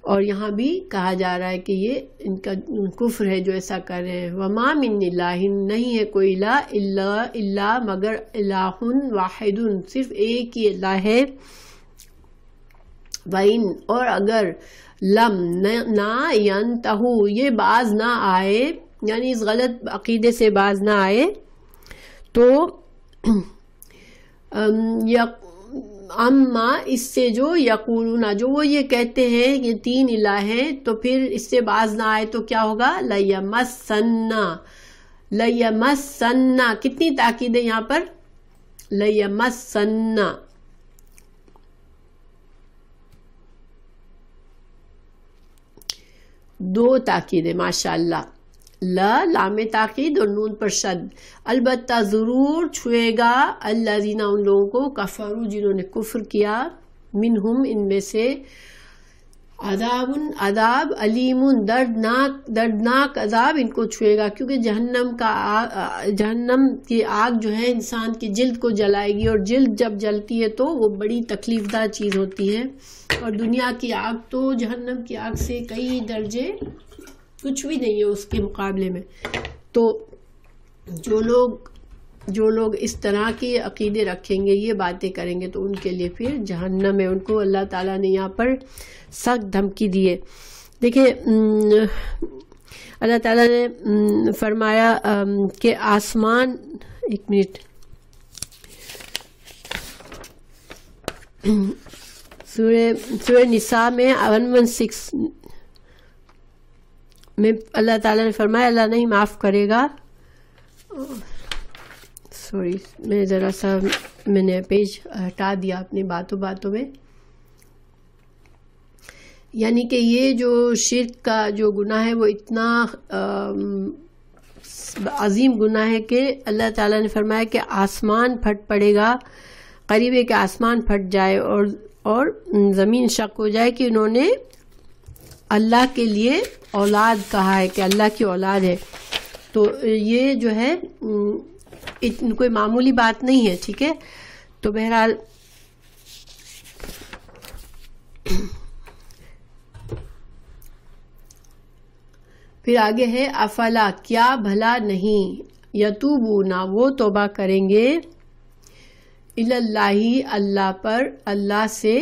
اور یہاں بھی کہا جا رہا ہے کہ یہ ان کا کفر ہے جو ایسا کر رہے ہیں. وَمَا مِنْ إِلَٰهٍ نہیں ہے کوئی الہ الا مگر الہ واحد صرف ایک ہی الہ ہے. وَإِنْ اور اگر لم نہ يَنْتَهُ یہ باز نہ آئے یعنی اس غلط عقیدے سے باز نہ آئے تو اما اس سے جو یقولون جو وہ یہ کہتے ہیں یہ تین الہ ہیں تو پھر اس سے باز نہ آئے تو کیا ہوگا لیمسنا کتنی تاکید ہے یہاں پر لیمسنا دو تاکید ہے ماشاءاللہ لام تاکید اور نون پر شد البتہ ضرور چھوئے گا الذین ان لوگوں کو کفروا جنہوں نے کفر کیا منہم ان میں سے عذاب علیم دردناک عذاب ان کو چھوئے گا کیونکہ جہنم کی آگ جو ہے انسان کی جلد کو جلائے گی اور جلد جب جلتی ہے تو وہ بڑی تکلیف دہ چیز ہوتی ہے اور دنیا کی آگ تو جہنم کی آگ سے کئی درجے کچھ بھی نہیں ہے اس کے مقابلے میں. تو جو لوگ اس طرح کے عقیدے رکھیں گے یہ باتیں کریں گے تو ان کے لیے پھر جہنم ہے. ان کو اللہ تعالیٰ نے یہاں پر سخت دھمکی دی ہے. دیکھیں اللہ تعالیٰ نے فرمایا کہ آسمان ایک منٹ سورہ نساء میں 116 میں اللہ تعالیٰ نے فرمایا اللہ نہیں معاف کرے گا. سوری میں ذرا سا میں نے پیج ہٹا دیا اپنی باتوں میں. یعنی کہ یہ جو شرک کا جو گناہ ہے وہ اتنا عظیم گناہ ہے کہ اللہ تعالیٰ نے فرمایا کہ آسمان پھٹ پڑے گا. قریب ہے کہ آسمان پھٹ جائے اور زمین شق ہو جائے کہ انہوں نے اللہ کے لیے اولاد کہا ہے کہ اللہ کی اولاد ہے. تو یہ جو ہے کوئی معمولی بات نہیں ہے. ٹھیک ہے تو بہرحال پھر آگے ہے افلا کیا بھلا نہیں یتوبون وہ توبہ کریں گے اللہ اللہ پر اللہ سے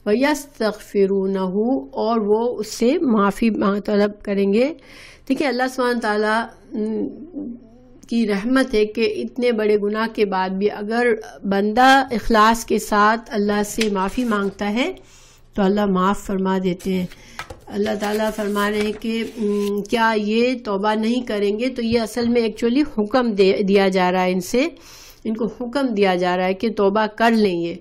وَيَسْتَغْفِرُونَهُ اور وہ اس سے معافی طلب کریں گے. ٹھیک ہے اللہ سبحانہ تعالیٰ کی رحمت ہے کہ اتنے بڑے گناہ کے بعد بھی اگر بندہ اخلاص کے ساتھ اللہ سے معافی مانگتا ہے تو اللہ معاف فرما دیتے ہیں. اللہ تعالیٰ فرما رہے ہیں کہ کیا یہ توبہ نہیں کریں گے تو یہ اصل میں ایکچولی حکم دیا جا رہا ہے ان کو حکم دیا جا رہا ہے کہ توبہ کر لیں یہ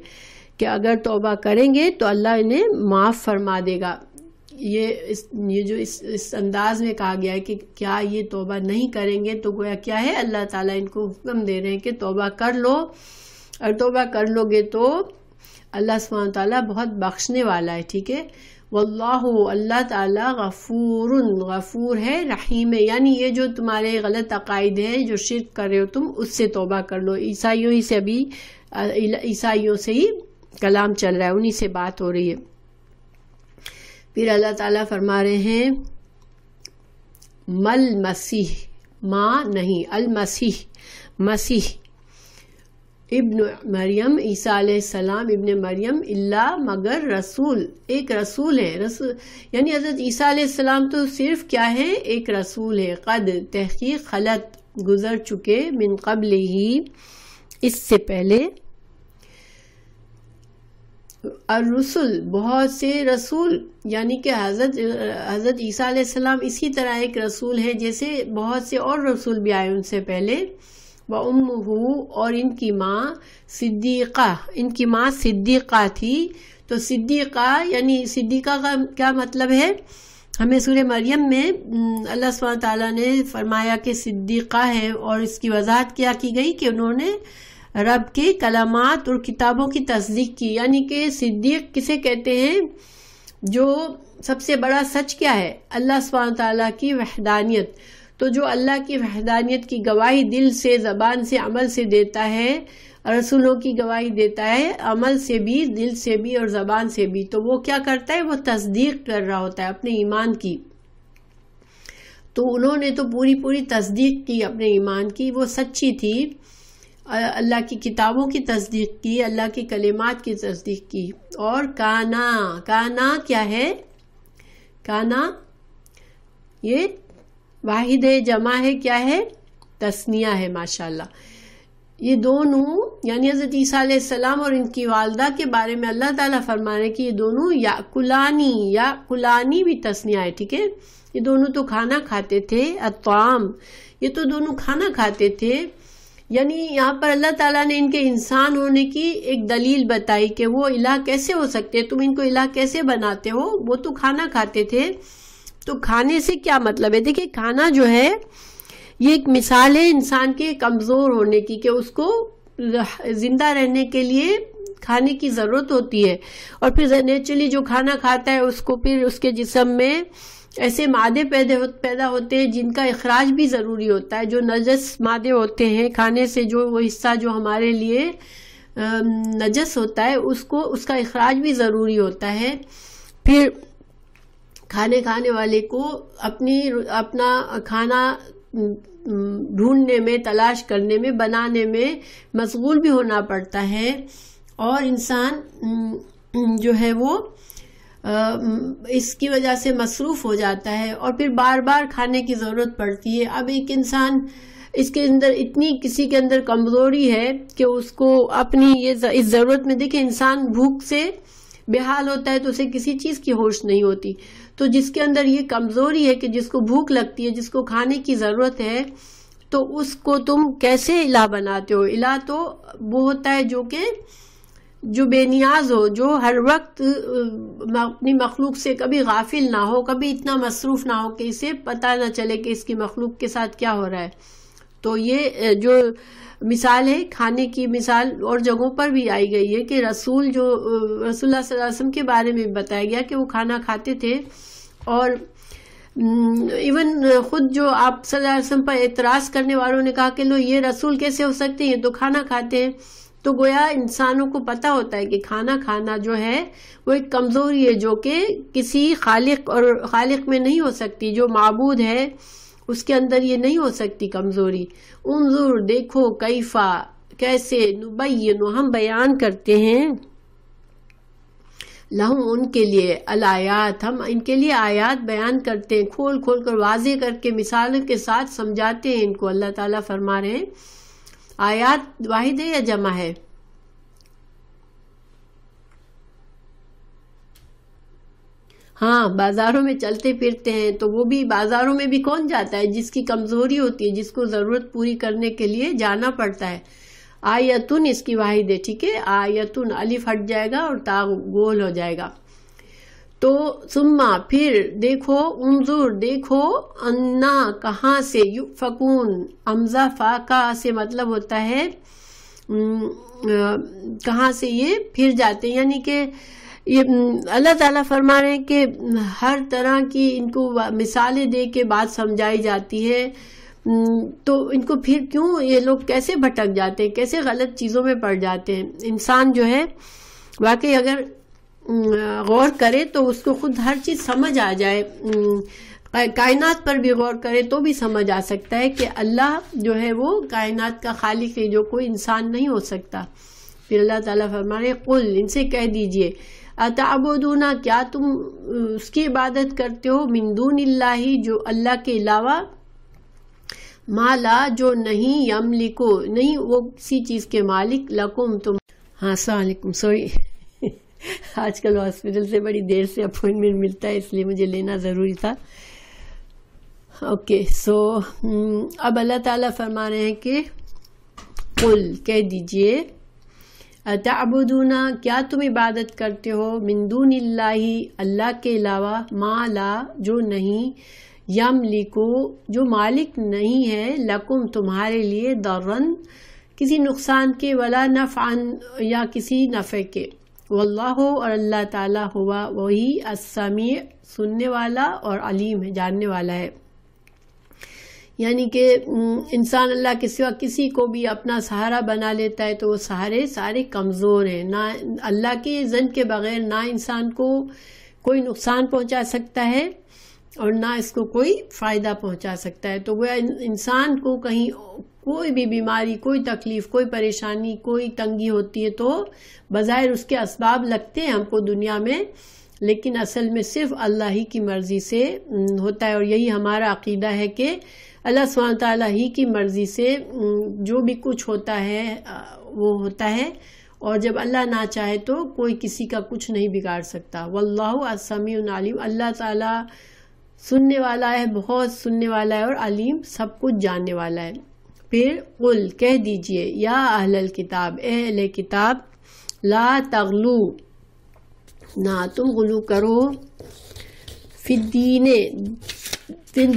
کہ اگر توبہ کریں گے تو اللہ انہیں معاف فرما دے گا. یہ جو اس انداز میں کہا گیا ہے کہ کیا یہ توبہ نہیں کریں گے تو گویا کیا ہے اللہ تعالیٰ ان کو حکم دے رہے ہیں کہ توبہ کر لو اور توبہ کر لو گے تو اللہ سبحانہ تعالیٰ بہت بخشنے والا ہے. ٹھیک ہے واللہ اللہ تعالیٰ غفور ہے رحیم ہے. یعنی یہ جو تمہارے غلط عقائد ہیں جو شرک کر رہے ہو تم اس سے توبہ کر لو. عیسائیوں سے ہی کلام چل رہا ہے انہی سے بات ہو رہی ہے. پھر اللہ تعالیٰ فرما رہے ہیں مل مسیح ماں نہیں المسیح مسیح ابن مریم عیسیٰ علیہ السلام ابن مریم اللہ مگر رسول ایک رسول ہے. یعنی حضرت عیسیٰ علیہ السلام تو صرف کیا ہے ایک رسول ہے. قد تحقیق خلط گزر چکے من قبل ہی اس سے پہلے الرسل بہت سے رسول یعنی کہ حضرت عیسیٰ علیہ السلام اسی طرح ایک رسول ہے جیسے بہت سے اور رسول بھی آئے ان سے پہلے. وَأُمُّهُ اور ان کی ماں صدیقہ تھی. تو صدیقہ یعنی صدیقہ کا کیا مطلب ہے ہمیں سورہ مریم میں اللہ سبحانہ تعالیٰ نے فرمایا کہ صدیقہ ہے اور اس کی وضاحت کیا کی گئی کہ انہوں نے رب کے کلمات اور کتابوں کی تصدیق کی. یعنی کہ صدیق کسے کہتے ہیں جو سب سے بڑا سچ کیا ہے اللہ سبحانہ تعالیٰ کی وحدانیت. تو جو اللہ کی وحدانیت کی گواہی دل سے، زبان سے، عمل سے دیتا ہے، رسولوں کی گواہی دیتا ہے عمل سے بھی، دل سے بھی اور زبان سے بھی، تو وہ کیا کرتا ہے؟ وہ تصدیق کر رہا ہوتا ہے اپنے ایمان کی۔ تو انہوں نے تو پوری تصدیق کی اپنے ایمان کی، وہ سچی تھی، اللہ کی کتابوں کی تصدیق کی، اللہ کی کلمات کی تصدیق کی۔ اور کانا کیا ہے؟ کانا یہ واحد ہے، جمع ہے، کیا ہے؟ تثنیہ ہے، ماشاءاللہ۔ یہ دونوں یعنی حضرت عیسیٰ علیہ السلام اور ان کی والدہ کے بارے میں اللہ تعالیٰ فرما رہے ہیں کہ یہ دونوں یاکلانی بھی تثنیہ ہے، ٹھیک ہے؟ یہ دونوں تو کھانا کھاتے تھے، الطعام، یہ تو دونوں کھانا کھاتے تھے۔ یعنی یہاں پر اللہ تعالیٰ نے ان کے انسان ہونے کی ایک دلیل بتائی کہ وہ الہ کیسے ہو سکتے، تم ان کو الہ کیسے بناتے ہو؟ وہ تو کھانا کھاتے تھے۔ تو کھانے سے کیا مطلب ہے؟ دیکھیں، کھانا جو ہے یہ ایک مثال ہے انسان کے کمزور ہونے کی، کہ اس کو زندہ رہنے کے لیے کھانے کی ضرورت ہوتی ہے، اور پھر نیچرلی جو کھانا کھاتا ہے اس کو پھر اس کے جسم میں ایسے مادے پیدا ہوتے ہیں جن کا اخراج بھی ضروری ہوتا ہے، جو نجس مادے ہوتے ہیں کھانے سے، جو وہ حصہ جو ہمارے لیے نجس ہوتا ہے اس کا اخراج بھی ضروری ہوتا ہے۔ پھر کھانے والے کو اپنا کھانا ڈھونڈنے میں، تلاش کرنے میں، بنانے میں مشغول بھی ہونا پڑتا ہے، اور انسان جو ہے وہ اس کی وجہ سے مصروف ہو جاتا ہے، اور پھر بار بار کھانے کی ضرورت پڑتی ہے۔ اب ایک انسان اس کے اندر کسی کے اندر کمزوری ہے کہ اس کو اپنی اس ضرورت میں، دیکھیں انسان بھوک سے بے حال ہوتا ہے تو اسے کسی چیز کی ہوش نہیں ہوتی، تو جس کے اندر یہ کمزوری ہے کہ جس کو بھوک لگتی ہے، جس کو کھانے کی ضرورت ہے، تو اس کو تم کیسے الہ بناتے ہو؟ الہ تو وہ ہوتا ہے جو بے نیاز ہو، جو ہر وقت اپنی مخلوق سے کبھی غافل نہ ہو، کبھی اتنا مصروف نہ ہو کہ اسے پتہ نہ چلے کہ اس کی مخلوق کے ساتھ کیا ہو رہا ہے۔ تو یہ جو مثال ہے کھانے کی، مثال اور جگہوں پر بھی آئی گئی ہے کہ رسول اللہ صلی اللہ علیہ وسلم کے بارے میں بتایا گیا کہ وہ کھانا کھاتے تھے، اور ایون خود جو آپ صلی اللہ علیہ وسلم پر اعتراض کرنے والوں نے کہا کہ لو یہ رسول کیسے ہو سکتے ہیں، یہ تو کھانا کھاتے ہیں۔ تو گویا انسانوں کو پتا ہوتا ہے کہ کھانا کھانا جو ہے وہ ایک کمزوری ہے جو کہ کسی خالق میں نہیں ہو سکتی، جو معبود ہے اس کے اندر یہ نہیں ہو سکتی کمزوری۔ انظر، دیکھو، کیفا، کیسے، نبین، ہم بیان کرتے ہیں، لہم، ان کے لیے، الآیات، ہم ان کے لیے آیات بیان کرتے ہیں، کھول کر واضح کر کے مثالوں کے ساتھ سمجھاتے ہیں ان کو۔ اللہ تعالیٰ فرما رہے ہیں آیات واحد ہے یا جمع ہے؟ ہاں، بازاروں میں چلتے پھرتے ہیں تو وہ بھی بازاروں میں بھی کون جاتا ہے؟ جس کی کمزوری ہوتی ہے، جس کو ضرورت پوری کرنے کے لیے جانا پڑتا ہے۔ آیتن اس کی واحد ہے، ٹھیک ہے؟ آیتن، الف ہٹ جائے گا اور تا گول ہو جائے گا۔ تو ثم، پھر، دیکھو، انظر، دیکھو، انا، کہاں سے، یؤفکون، حمزہ فاقہ سے مطلب ہوتا ہے کہاں سے یہ پھر جاتے ہیں، یعنی کہ یہ اللہ تعالیٰ فرما رہے ہیں کہ ہر طرح کی ان کو مثالیں دے کے بات سمجھائی جاتی ہے، تو ان کو پھر کیوں یہ لوگ کیسے بھٹک جاتے ہیں، کیسے غلط چیزوں میں پڑ جاتے ہیں۔ انسان جو ہے واقعی اگر غور کرے تو اس کو خود ہر چیز سمجھ آ جائے، کائنات پر بھی غور کرے تو بھی سمجھ آ سکتا ہے کہ اللہ جو ہے وہ کائنات کا خالق ہے، جو کوئی انسان نہیں ہو سکتا۔ پھر اللہ تعالیٰ فرما رہے قل، ان سے کہہ دیجئے، اتعبدون، کیا تم اس کی عبادت کرتے ہو، من دون اللہ، جو اللہ کے علاوہ، ما لا، جو نہیں، یملکو، نہیں وہ کسی چیز کے مالک، لکم، تم۔ ہاں، السلام علیکم، سوری آج کل ہاسپٹل سے بڑی دیر سے اپوائنٹمنٹ ملتا ہے، اس لیے مجھے لینا ضروری تھا۔ اوکے، سو اب اللہ تعالیٰ فرما رہے ہیں کہ قل، کہہ دیجئے، اتعبدون، کیا تم عبادت کرتے ہو، من دون اللہ، اللہ کے علاوہ، ما لا، جو نہیں، یملکو، جو مالک نہیں ہے، لکم، تمہارے لیے، ضرن، کسی نقصان کے، ولا نفعن، یا کسی نفع کے، واللہ، اور اللہ تعالیٰ، ہوا، وہی، السمیع، سننے والا، اور علیم ہے، جاننے والا ہے۔ یعنی کہ انسان اللہ کے سوا کسی کو بھی اپنا سہارا بنا لیتا ہے تو وہ سہارے سارے کمزور ہیں. نہ اللہ کے اذن کے بغیر نہ انسان کو کوئی نقصان پہنچا سکتا ہے اور نہ اس کو کوئی فائدہ پہنچا سکتا ہے. تو وہ انسان کو کہیں کوئی بھی بیماری، کوئی تکلیف، کوئی پریشانی، کوئی تنگی ہوتی ہے تو بظاہر اس کے اسباب لگتے ہیں ہم کو دنیا میں، لیکن اصل میں صرف اللہ ہی کی مرضی سے ہوتا ہے. اور یہی ہمارا عقیدہ ہے کہ اللہ سبحانہ تعالیٰ ہی کی مرضی سے جو بھی کچھ ہوتا ہے وہ ہوتا ہے، اور جب اللہ نہ چاہے تو کوئی کسی کا کچھ نہیں بگاڑ سکتا. واللہ السمیع العلیم، اللہ تعالیٰ سننے والا ہے، بہت سننے والا ہے، اور علیم سب کچھ جاننے والا ہے. پھر قل کہہ دیجئے یا اہل الکتاب، اے اہل کتاب، لا تغلو نہ تم غلو کرو، فی الدین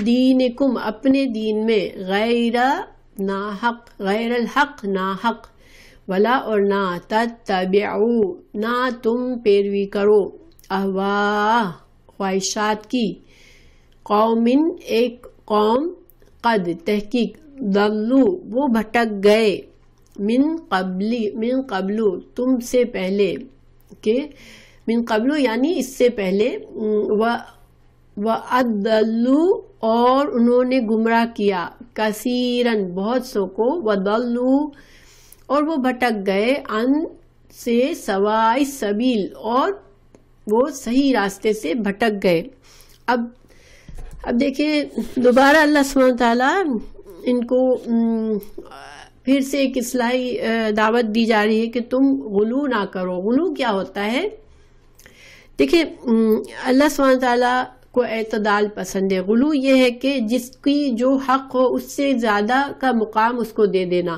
دینکم اپنے دین میں، غیر الحق نا حق، ولا اور نہ تتبعو نہ تم پیروی کرو، اہواء خواہشات کی، قوم ایک قوم، قد تحقیق، ضلوا وہ بھٹک گئے، من قبل تم سے پہلے، کہ من قبل یعنی اس سے پہلے، وَأَضَلُّوا اور انہوں نے گمراہ کیا، کثیرن بہت سو کو، وَضَلُّوا اور وہ بھٹک گئے، عن سے سواء السبیل اور وہ صحیح راستے سے بھٹک گئے. اب دیکھیں دوبارہ اللہ سبحانہ تعالیٰ ان کو پھر سے ایک اصلاحی دعوت دی جا رہی ہے کہ تم غلو نہ کرو. غلو کیا ہوتا ہے؟ دیکھیں اللہ سبحانہ تعالیٰ کو اعتدال پسند ہے. غلو یہ ہے کہ جس کی جو حق ہو اس سے زیادہ کا مقام اس کو دے دینا،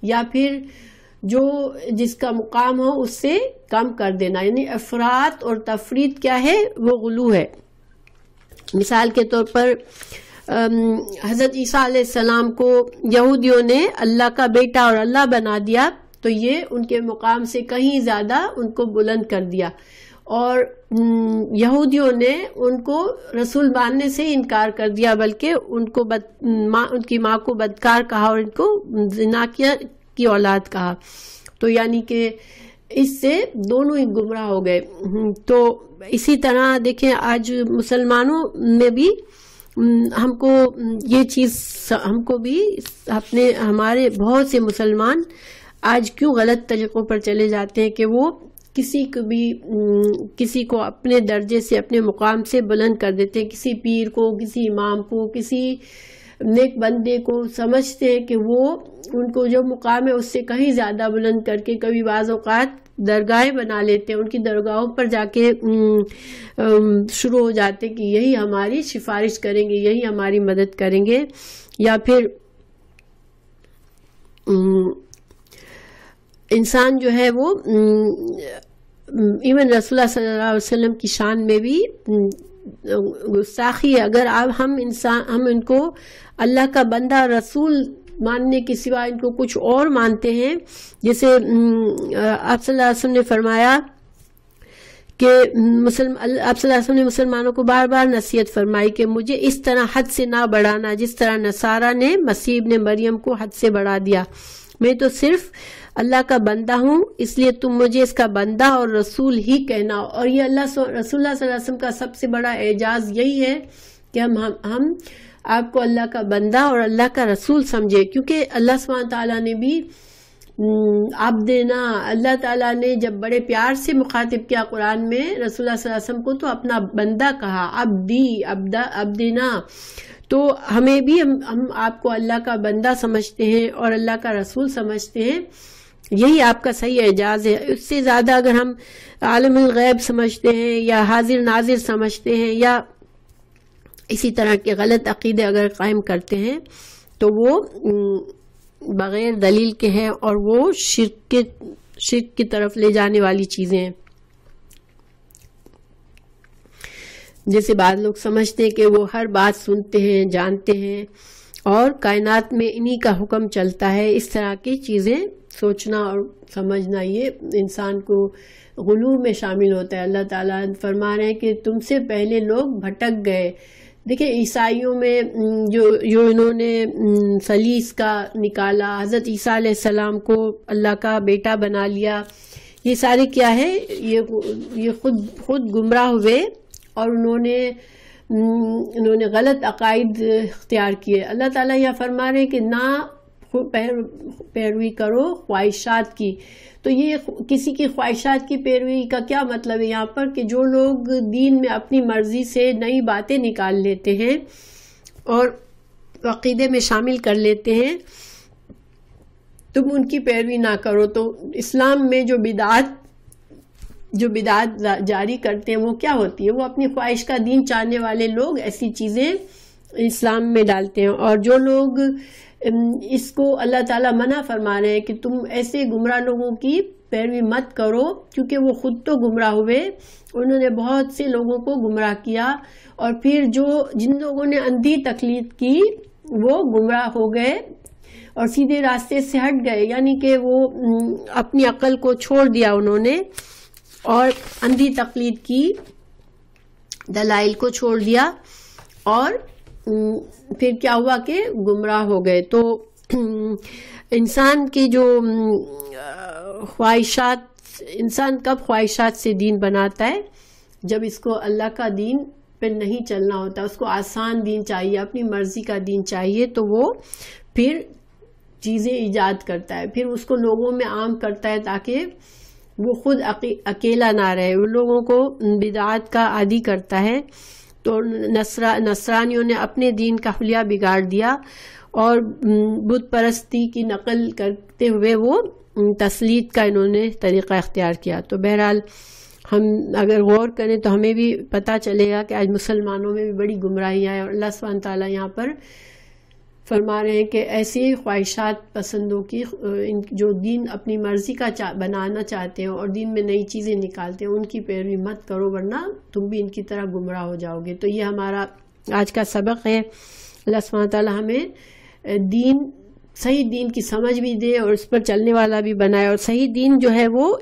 یا پھر جو جس کا مقام ہو اس سے کم کر دینا، یعنی افراط اور تفریط کیا ہے؟ وہ غلو ہے. مثال کے طور پر حضرت عیسیٰ علیہ السلام کو یہودیوں نے اللہ کا بیٹا اور اللہ بنا دیا، تو یہ ان کے مقام سے کہیں زیادہ ان کو بلند کر دیا، اور یہودیوں نے ان کو رسول ماننے سے انکار کر دیا، بلکہ ان کی ماں کو بدکار کہا اور ان کو زنا کی اولاد کہا. تو یعنی کہ اس سے دونوں ہی گمراہ ہو گئے. تو اسی طرح دیکھیں آج مسلمانوں میں بھی ہم کو یہ چیز، ہم کو بھی ہمارے بہت سے مسلمان آج کیوں غلط طریقوں پر چلے جاتے ہیں کہ وہ کسی کو اپنے درجے سے، اپنے مقام سے بلند کر دیتے ہیں. کسی پیر کو، کسی امام کو، کسی نیک بندے کو سمجھتے ہیں کہ وہ ان کو جو مقام ہے اس سے کہیں زیادہ بلند کر کے کبھی بعض اوقات درگاہیں بنا لیتے ہیں، ان کی درگاہوں پر جا کے شروع ہو جاتے کہ یہی ہماری سفارش کریں گے، یہی ہماری مدد کریں گے. یا پھر انسان جو ہے وہ ایون رسول اللہ صلی اللہ علیہ وسلم کی شان میں بھی گستاخی ہے. اگر ہم ان کو اللہ کا بندہ رسول ماننے کے سوا ان کو کچھ اور مانتے ہیں، جیسے آپ صلی اللہ علیہ وسلم نے فرمایا کہ آپ صلی اللہ علیہ وسلم نے مسلمانوں کو بار بار نصیحت فرمائی کہ مجھے اس طرح حد سے نہ بڑھانا جس طرح نصارہ نے مسیح ابن مریم کو حد سے بڑھا دیا. میں تو صرف اللہ کا بندہ ہوں، اس لیے تم مجھے اس کا بندہ اور رسول ہی کہنا. اور یہ رسول اللہ صلی اللہ علیہ وسلم کا سب سے بڑا اعجاز یہی ہے کہ ہم آپ کو اللہ کا بندہ اور اللہ کا رسول سمجھے، کیونکہ اللہ سبحانہ تعالیٰ نے بھی اللہ تعالیٰ نے جب بڑے پیار سے مخاطب کیا قرآن میں رسول اللہ صلی اللہ علیہ وسلم کو تو اپنا بندہ کہا، عبدنا. تو ہمیں بھی ہم آپ کو اللہ کا بندہ سمجھتے ہیں اور اللہ کا رسول سمجھتے ہیں، یہی آپ کا صحیح اعجاز ہے. اس سے زیادہ اگر ہم عالم الغیب سمجھتے ہیں یا حاضر ناظر سمجھتے ہیں یا اسی طرح کے غلط عقیدے اگر قائم کرتے ہیں تو وہ بغیر دلیل کے ہیں اور وہ شرک کی طرف لے جانے والی چیزیں ہیں. جیسے بعض لوگ سمجھتے ہیں کہ وہ ہر بات سنتے ہیں، جانتے ہیں اور کائنات میں انہی کا حکم چلتا ہے. اس طرح کی چیزیں سوچنا اور سمجھنا یہ انسان کو غلو میں شامل ہوتا ہے. اللہ تعالیٰ فرما رہے ہیں کہ تم سے پہلے لوگ بھٹک گئے، دیکھیں عیسائیوں میں جو انہوں نے ثلیث کا نکالا، حضرت عیسیٰ علیہ السلام کو اللہ کا بیٹا بنا لیا، یہ سارے کیا ہے، یہ خود گمراہ ہوئے اور انہوں نے غلط عقائد اختیار کیے۔ اللہ تعالیٰ یہ فرما رہے ہیں کہ نہ پیروی کرو خواہشات کی۔ تو یہ کسی کی خواہشات کی پیروی کا کیا مطلب ہے یہاں پر، کہ جو لوگ دین میں اپنی مرضی سے نئی باتیں نکال لیتے ہیں اور عقیدے میں شامل کر لیتے ہیں، تم ان کی پیروی نہ کرو۔ تو اسلام میں جو بدعات جاری کرتے ہیں وہ کیا ہوتی ہے، وہ اپنی خواہش کا دین چاہنے والے لوگ ایسی چیزیں اسلام میں ڈالتے ہیں، اور جو لوگ اس کو اللہ تعالیٰ منع فرما رہے ہیں کہ تم ایسے گمراہ لوگوں کی پیروی مت کرو، کیونکہ وہ خود تو گمراہ ہوئے، انہوں نے بہت سے لوگوں کو گمراہ کیا، اور پھر جن لوگوں نے اندھی تقلید کی وہ گمراہ ہو گئے اور سیدھے راستے سے ہٹ گئے، یعنی کہ وہ اپنی عقل کو چھوڑ دیا انہوں نے اور اندھی تقلید کی، دلائل کو چھوڑ دیا، اور پھر کیا ہوا کہ گمراہ ہو گئے۔ تو انسان کی جو خواہشات، انسان کب خواہشات سے دین بناتا ہے، جب اس کو اللہ کا دین پہ نہیں چلنا ہوتا، اس کو آسان دین چاہیے، اپنی مرضی کا دین چاہیے، تو وہ پھر چیزیں ایجاد کرتا ہے، پھر اس کو لوگوں میں عام کرتا ہے تاکہ وہ خود اکیلا نہ رہے، وہ لوگوں کو بدعات کا عادی کرتا ہے۔ تو نصرانیوں نے اپنے دین کا حلیہ بگاڑ دیا اور بت پرستی کی نقل کرتے ہوئے وہ تسلید کا انہوں نے طریقہ اختیار کیا۔ تو بہرحال ہم اگر غور کریں تو ہمیں بھی پتہ چلے گا کہ آج مسلمانوں میں بھی بڑی گمراہیاں ہیں، اور اللہ سبحانہ تعالیٰ یہاں پر فرما رہے ہیں کہ ایسی خواہشات پسندوں کی، جو دین اپنی مرضی کا بنانا چاہتے ہیں اور دین میں نئی چیزیں نکالتے ہیں، ان کی پیروی مت کرو ورنہ تم بھی ان کی طرح گمراہ ہو جاؤ گے۔ تو یہ ہمارا آج کا سبق ہے۔ اللہ سبحانہ تعالیٰ ہمیں صحیح دین کی سمجھ بھی دے اور اس پر چلنے والا بھی بنائے، اور صحیح دین جو ہے وہ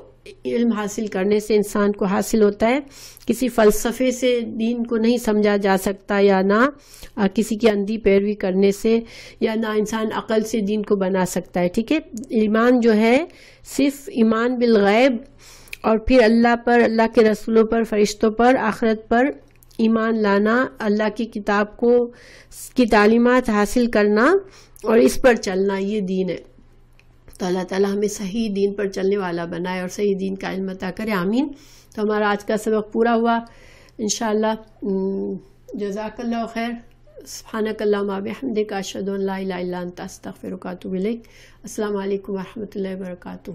علم حاصل کرنے سے انسان کو حاصل ہوتا ہے، کسی فلسفے سے دین کو نہیں سمجھا جا سکتا، یا نہ کسی کی اندھی پیروی کرنے سے، یا نہ انسان عقل سے دین کو بنا سکتا ہے۔ ٹھیک ہے، ایمان جو ہے صرف ایمان بالغیب اور پھر اللہ پر، اللہ کے رسولوں پر، فرشتوں پر، آخرت پر ایمان لانا، اللہ کی کتاب کی تعلیمات حاصل کرنا اور اس پر چلنا، یہ دین ہے۔ تو اللہ تعالیٰ ہمیں صحیح دین پر چلنے والا بنائے اور صحیح دین کا علم عطا کرے، آمین۔ تو ہمارا آج کا سبق پورا ہوا انشاءاللہ۔ جزاک اللہ خیر۔ سبحانک اللہم وبحمدک، اشہد ان لا الہ الا انت، استغفرک و اتوب الیک۔ السلام علیکم ورحمۃ اللہ وبرکاتہ۔